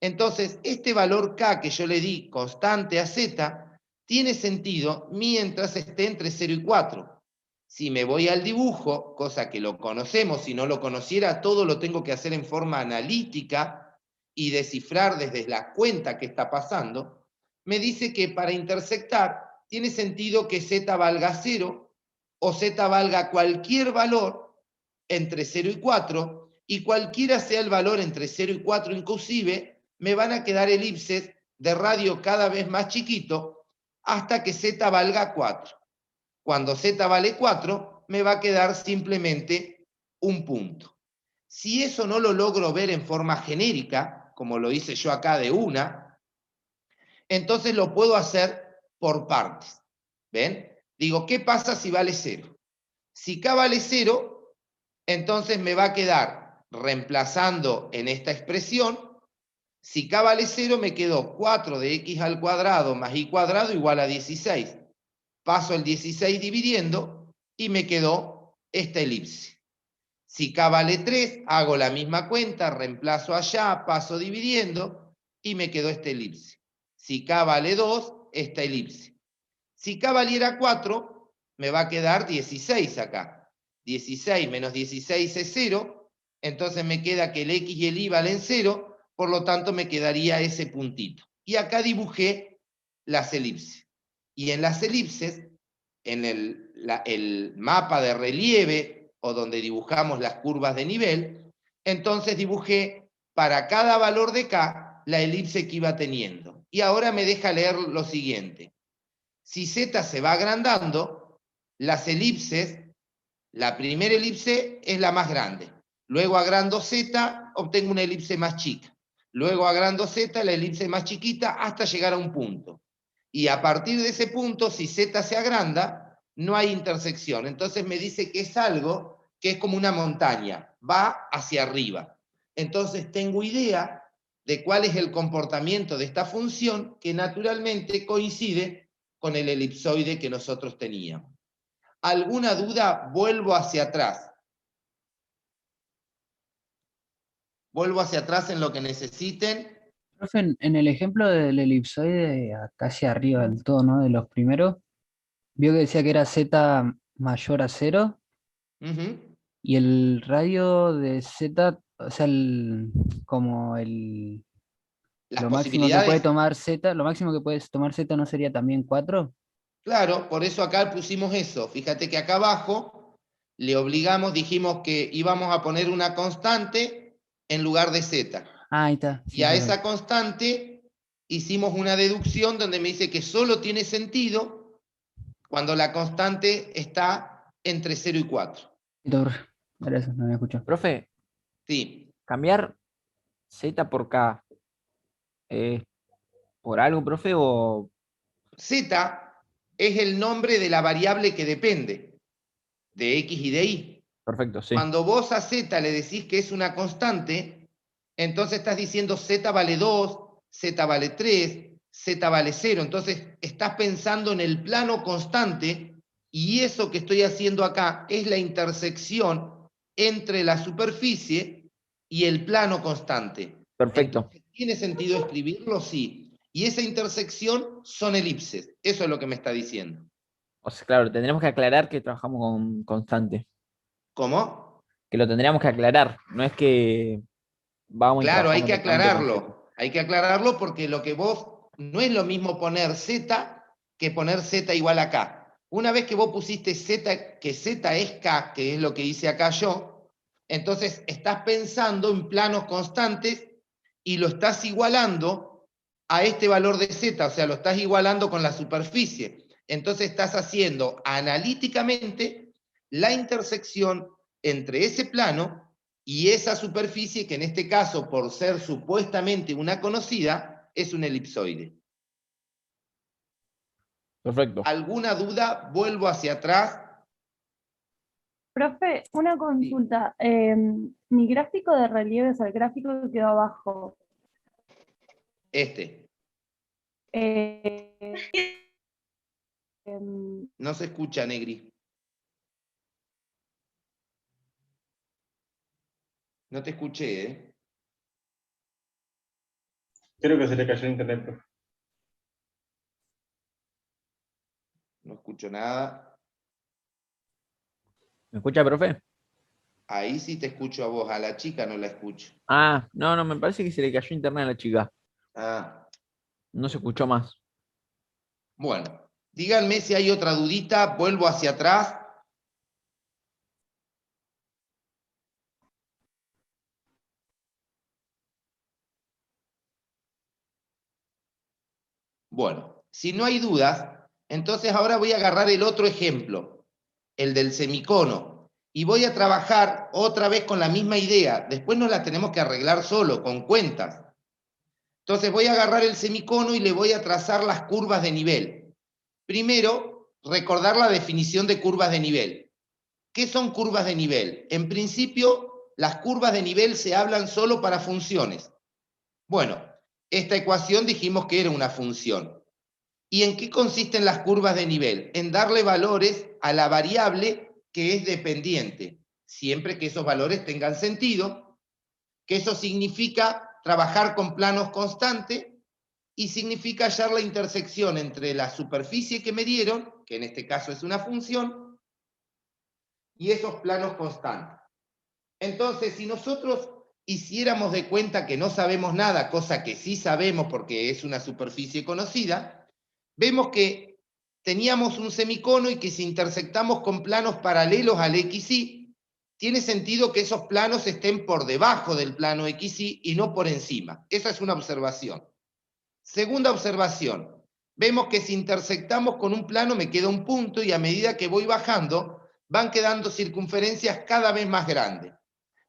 Entonces, este valor k que yo le di constante a z, tiene sentido mientras esté entre 0 y 4. Si me voy al dibujo, cosa que lo conocemos, si no lo conociera, todo lo tengo que hacer en forma analítica y descifrar desde la cuenta que está pasando, me dice que para intersectar tiene sentido que z valga 0 o z valga cualquier valor entre 0 y 4, y cualquiera sea el valor entre 0 y 4 inclusive, me van a quedar elipses de radio cada vez más chiquito hasta que z valga 4. Cuando z vale 4, me va a quedar simplemente un punto. Si eso no lo logro ver en forma genérica, como lo hice yo acá de una, entonces lo puedo hacer por partes. ¿Ven? Digo, ¿qué pasa si vale 0? Si k vale 0, entonces me va a quedar reemplazando en esta expresión, si k vale 0 me quedó 4 de x al cuadrado más y cuadrado igual a 16. Paso el 16 dividiendo y me quedó esta elipse. Si k vale 3, hago la misma cuenta, reemplazo allá, paso dividiendo y me quedó esta elipse. Si k vale 2, esta elipse. Si k valiera 4, me va a quedar 16 acá. 16 menos 16 es 0, entonces me queda que el x y el y valen 0, por lo tanto me quedaría ese puntito. Y acá dibujé las elipses. Y en las elipses, en el mapa de relieve, o donde dibujamos las curvas de nivel, entonces dibujé para cada valor de k la elipse que iba teniendo. Y ahora me deja leer lo siguiente. Si z se va agrandando, las elipses, la primera elipse es la más grande. Luego agrando z, obtengo una elipse más chica. Luego agrando z, la elipse más chiquita, hasta llegar a un punto. Y a partir de ese punto, si z se agranda, no hay intersección. Entonces me dice que es algo que es como una montaña, va hacia arriba. Entonces tengo idea de cuál es el comportamiento de esta función que naturalmente coincide con el elipsoide que nosotros teníamos. ¿Alguna duda? Vuelvo hacia atrás. Vuelvo hacia atrás en lo que necesiten. Profe, en el ejemplo del elipsoide, acá hacia arriba del todo, ¿no? De los primeros, vio que decía que era z mayor a 0, y el radio de z, o sea, como Las lo máximo que puede tomar z, lo máximo que puede tomar z no sería también 4. Claro, por eso acá pusimos eso. Fíjate que acá abajo le obligamos, dijimos que íbamos a poner una constante en lugar de z. Ah, ahí está. Sí, y a perdón. esa constante hicimos una deducción donde me dice que solo tiene sentido cuando la constante está entre 0 y 4. Gracias, no me escucho. Profe, Sí. cambiar z por k ¿Por algo, profe? O... Z es el nombre de la variable que depende de X y de Y. Perfecto, sí. Cuando vos a Z le decís que es una constante, entonces estás diciendo Z vale 2, Z vale 3, Z vale 0. Entonces estás pensando en el plano constante y eso que estoy haciendo acá es la intersección entre la superficie y el plano constante. Perfecto. Entonces, ¿tiene sentido escribirlo? Sí. Y esa intersección son elipses. Eso es lo que me está diciendo. O sea, claro, tendremos que aclarar que trabajamos con constante. ¿Cómo? Que lo tendríamos que aclarar. No es que vamos y Claro, hay trabajamos que directamente con Z. aclararlo. Hay que aclararlo porque lo que vos, no es lo mismo poner Z que poner Z igual a K. Una vez que vos pusiste Z, que Z es K, que es lo que hice acá yo, entonces estás pensando en planos constantes y lo estás igualando a este valor de Z, o sea, lo estás igualando con la superficie. Entonces estás haciendo analíticamente la intersección entre ese plano y esa superficie, que en este caso, por ser supuestamente una conocida, es un elipsoide. Perfecto. ¿Alguna duda? Vuelvo hacia atrás. Profe, una consulta. Mi gráfico de relieve es el gráfico que quedó abajo. Este. Eh, No se escucha, Negri. No te escuché, ¿eh? Creo que se le cayó el internet, profe. No escucho nada. ¿Me escucha, profe? Ahí sí te escucho a vos, a la chica no la escucho. Ah, no, me parece que se le cayó internet a la chica. Ah. No se escuchó más. Bueno, díganme si hay otra dudita, vuelvo hacia atrás. Bueno, si no hay dudas, entonces ahora voy a agarrar el otro ejemplo, el del semicono, y voy a trabajar otra vez con la misma idea. Después no la tenemos que arreglar solo, con cuentas. Entonces voy a agarrar el semicono y le voy a trazar las curvas de nivel. Primero, recordar la definición de curvas de nivel. ¿Qué son curvas de nivel? En principio, las curvas de nivel se hablan solo para funciones. Bueno, esta ecuación dijimos que era una función. ¿Y en qué consisten las curvas de nivel? En darle valores a la variable que es dependiente, siempre que esos valores tengan sentido, que eso significa trabajar con planos constantes y significa hallar la intersección entre la superficie que me dieron, que en este caso es una función, y esos planos constantes. Entonces, si nosotros hiciéramos de cuenta que no sabemos nada, cosa que sí sabemos porque es una superficie conocida, vemos que teníamos un semicono y que si intersectamos con planos paralelos al XY, tiene sentido que esos planos estén por debajo del plano XY y no por encima. Esa es una observación. Segunda observación, vemos que si intersectamos con un plano me queda un punto y a medida que voy bajando van quedando circunferencias cada vez más grandes.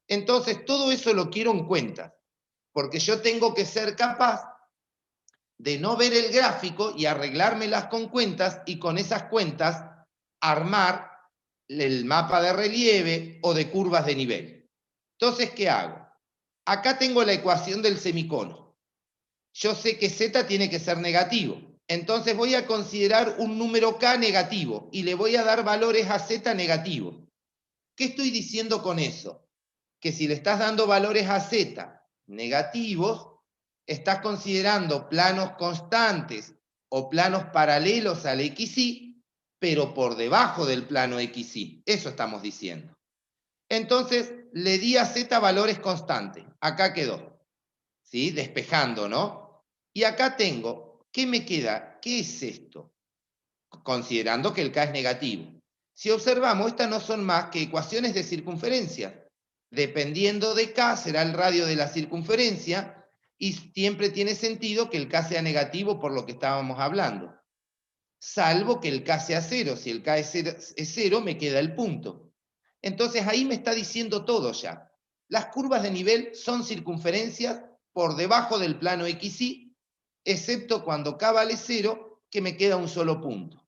Entonces todo eso lo quiero en cuenta, porque yo tengo que ser capaz de no ver el gráfico y arreglármelas con cuentas y con esas cuentas armar el mapa de relieve o de curvas de nivel. Entonces, ¿qué hago? Acá tengo la ecuación del semicono. Yo sé que Z tiene que ser negativo. Entonces voy a considerar un número K negativo y le voy a dar valores a Z negativos. ¿Qué estoy diciendo con eso? Que si le estás dando valores a Z negativos, estás considerando planos constantes o planos paralelos al XY, pero por debajo del plano XY. Eso estamos diciendo. Entonces, le di a Z valores constantes. Acá quedó. ¿Sí? Despejando, ¿no? Y acá tengo, ¿qué me queda? ¿Qué es esto? Considerando que el K es negativo. Si observamos, estas no son más que ecuaciones de circunferencia. Dependiendo de K, será el radio de la circunferencia, y siempre tiene sentido que el K sea negativo por lo que estábamos hablando. Salvo que el K sea cero. Si el K es cero, me queda el punto. Entonces ahí me está diciendo todo ya. Las curvas de nivel son circunferencias por debajo del plano XY excepto cuando K vale 0, que me queda un solo punto.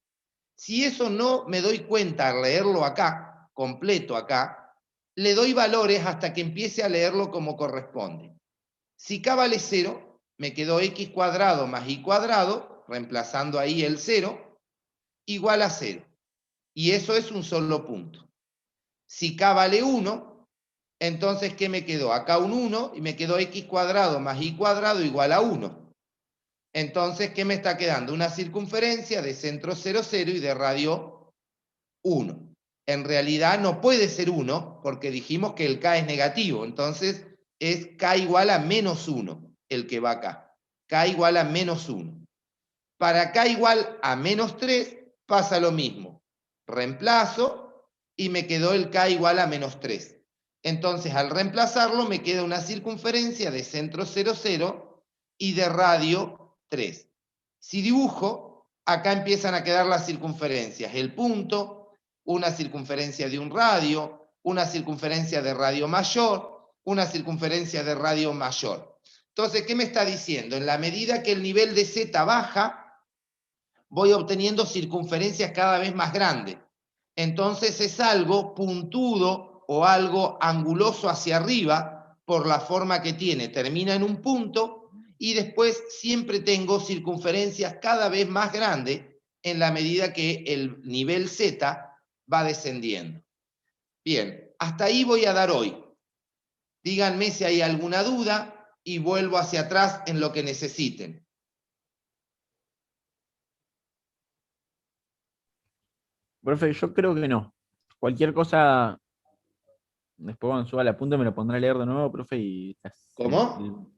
Si eso no me doy cuenta al leerlo acá, completo acá, le doy valores hasta que empiece a leerlo como corresponde. Si K vale 0, me quedó x cuadrado más y cuadrado, reemplazando ahí el 0, igual a 0. Y eso es un solo punto. Si K vale 1, entonces ¿qué me quedó? Acá un 1 y me quedó x cuadrado más y cuadrado igual a 1. Entonces, ¿qué me está quedando? Una circunferencia de centro 0, 0 y de radio 1. En realidad no puede ser 1 porque dijimos que el K es negativo. Entonces es K igual a menos 1 el que va acá. K igual a menos 1. Para K igual a menos 3 pasa lo mismo. Reemplazo y me quedó el K igual a menos 3. Entonces al reemplazarlo me queda una circunferencia de centro 0, 0 y de radio 3. Si dibujo, acá empiezan a quedar las circunferencias. El punto, una circunferencia de un radio, una circunferencia de radio mayor, una circunferencia de radio mayor. Entonces, ¿qué me está diciendo? En la medida que el nivel de Z baja, voy obteniendo circunferencias cada vez más grandes. Entonces es algo puntudo o algo anguloso hacia arriba por la forma que tiene. Termina en un punto y después siempre tengo circunferencias cada vez más grandes en la medida que el nivel Z va descendiendo. Bien, hasta ahí voy a dar hoy. Díganme si hay alguna duda y vuelvo hacia atrás en lo que necesiten. Profe, yo creo que no. Cualquier cosa, después cuando suba la punta me lo pondré a leer de nuevo, profe, y... ¿Cómo?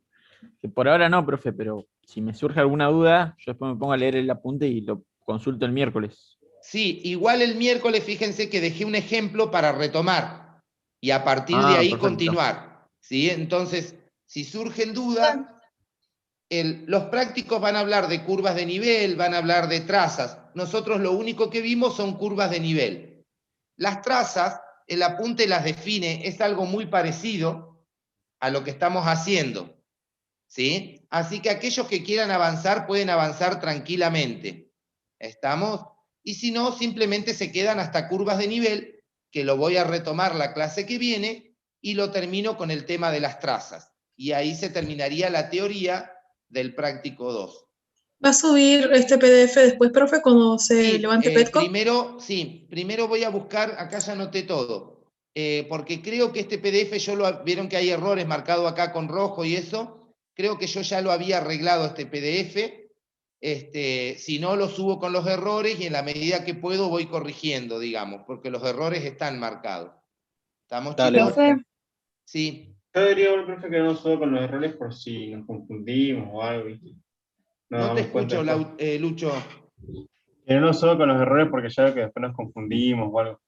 Que por ahora no, profe, pero si me surge alguna duda, yo después me pongo a leer el apunte y lo consulto el miércoles. Sí, igual el miércoles, fíjense que dejé un ejemplo para retomar y a partir de ahí perfecto. continuar. ¿Sí? Entonces, si surgen dudas, los prácticos van a hablar de curvas de nivel, van a hablar de trazas. Nosotros lo único que vimos son curvas de nivel. Las trazas, el apunte las define, es algo muy parecido a lo que estamos haciendo. ¿Sí? Así que aquellos que quieran avanzar pueden avanzar tranquilamente. ¿Estamos? Y si no, simplemente se quedan hasta curvas de nivel, que lo voy a retomar la clase que viene, y lo termino con el tema de las trazas. Y ahí se terminaría la teoría del práctico 2. ¿Va a subir este PDF después, profe, cuando se levante Petco? Primero voy a buscar, acá ya anoté todo, porque creo que este PDF, vieron que hay errores marcados acá con rojo y eso, creo que yo ya lo había arreglado este PDF, si no lo subo con los errores y en la medida que puedo voy corrigiendo, digamos, porque los errores están marcados. ¿Estamos, chicos? Profe. Sí. Yo diría, profe, que no solo con los errores por si nos confundimos o algo. No te escucho, Lucho. Que no solo con los errores porque ya que después nos confundimos o algo.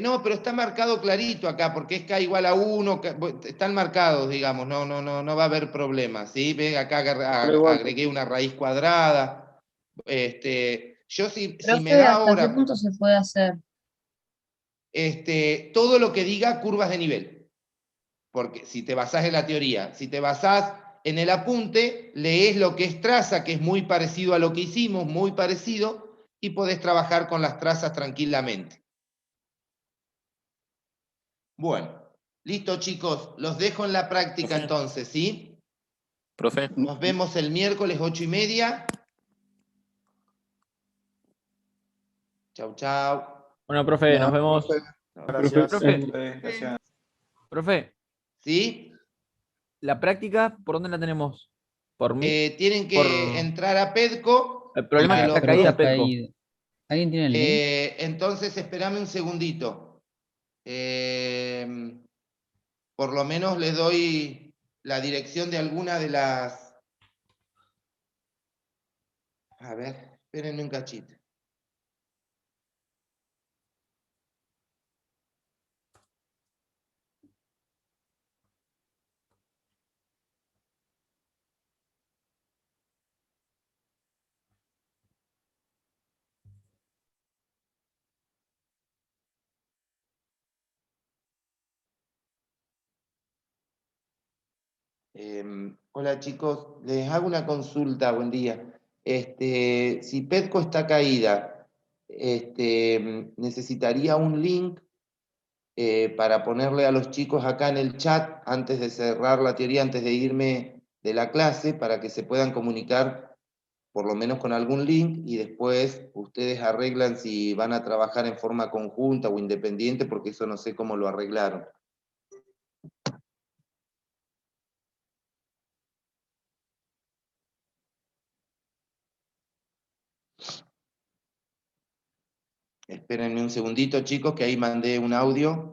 No, pero está marcado clarito acá, porque es K igual a 1, están marcados, digamos, no va a haber problemas, ¿sí? Ve, acá agregué una raíz cuadrada. Yo si me da ¿hasta ahora... qué punto se puede hacer? Todo lo que diga curvas de nivel. Porque si te basás en la teoría, si te basás en el apunte, lees lo que es traza, que es muy parecido a lo que hicimos, muy parecido, y podés trabajar con las trazas tranquilamente. Bueno, listo, chicos, los dejo en la práctica entonces, ¿sí? Profe. Nos vemos el miércoles 8:30. Chau, chau. Bueno, profe, nos vemos. Gracias. Profe. ¿Sí? ¿La práctica por dónde la tenemos? ¿Por mí? Tienen que entrar a Pedco. El problema es que está caída Pedco. ¿Alguien tiene el link? Entonces, espérame un segundito. Por lo menos les doy la dirección de alguna de las... A ver, espérenme un cachito. Hola chicos, les hago una consulta, buen día. Si Petco está caída, necesitaría un link para ponerle a los chicos acá en el chat antes de cerrar la teoría, antes de irme de la clase, para que se puedan comunicar por lo menos con algún link y después ustedes arreglan si van a trabajar en forma conjunta o independiente, porque eso no sé cómo lo arreglaron. Espérenme un segundito, chicos, que ahí mandé un audio.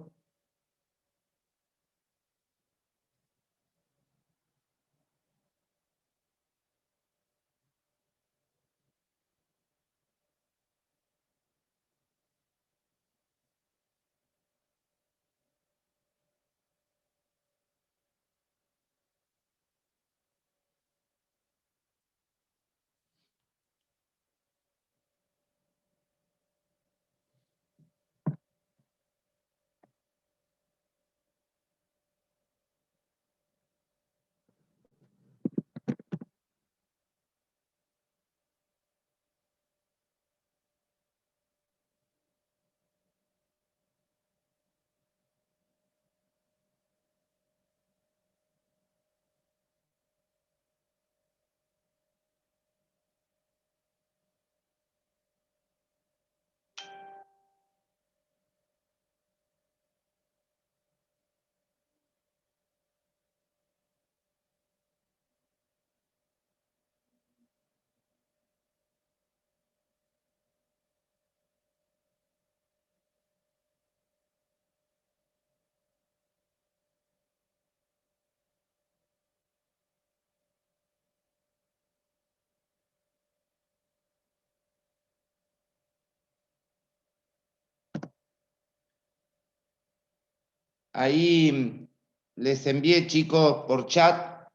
Ahí les envié, chicos, por chat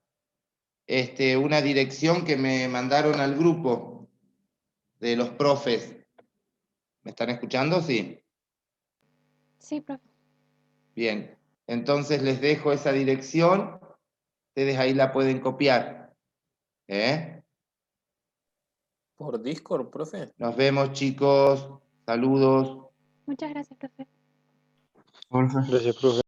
una dirección que me mandaron al grupo de los profes. ¿Me están escuchando? Sí. Sí, profe. Bien. Entonces les dejo esa dirección. Ustedes ahí la pueden copiar. ¿Por Discord, profe? Nos vemos, chicos. Saludos. Muchas gracias, profe. Gracias, profe.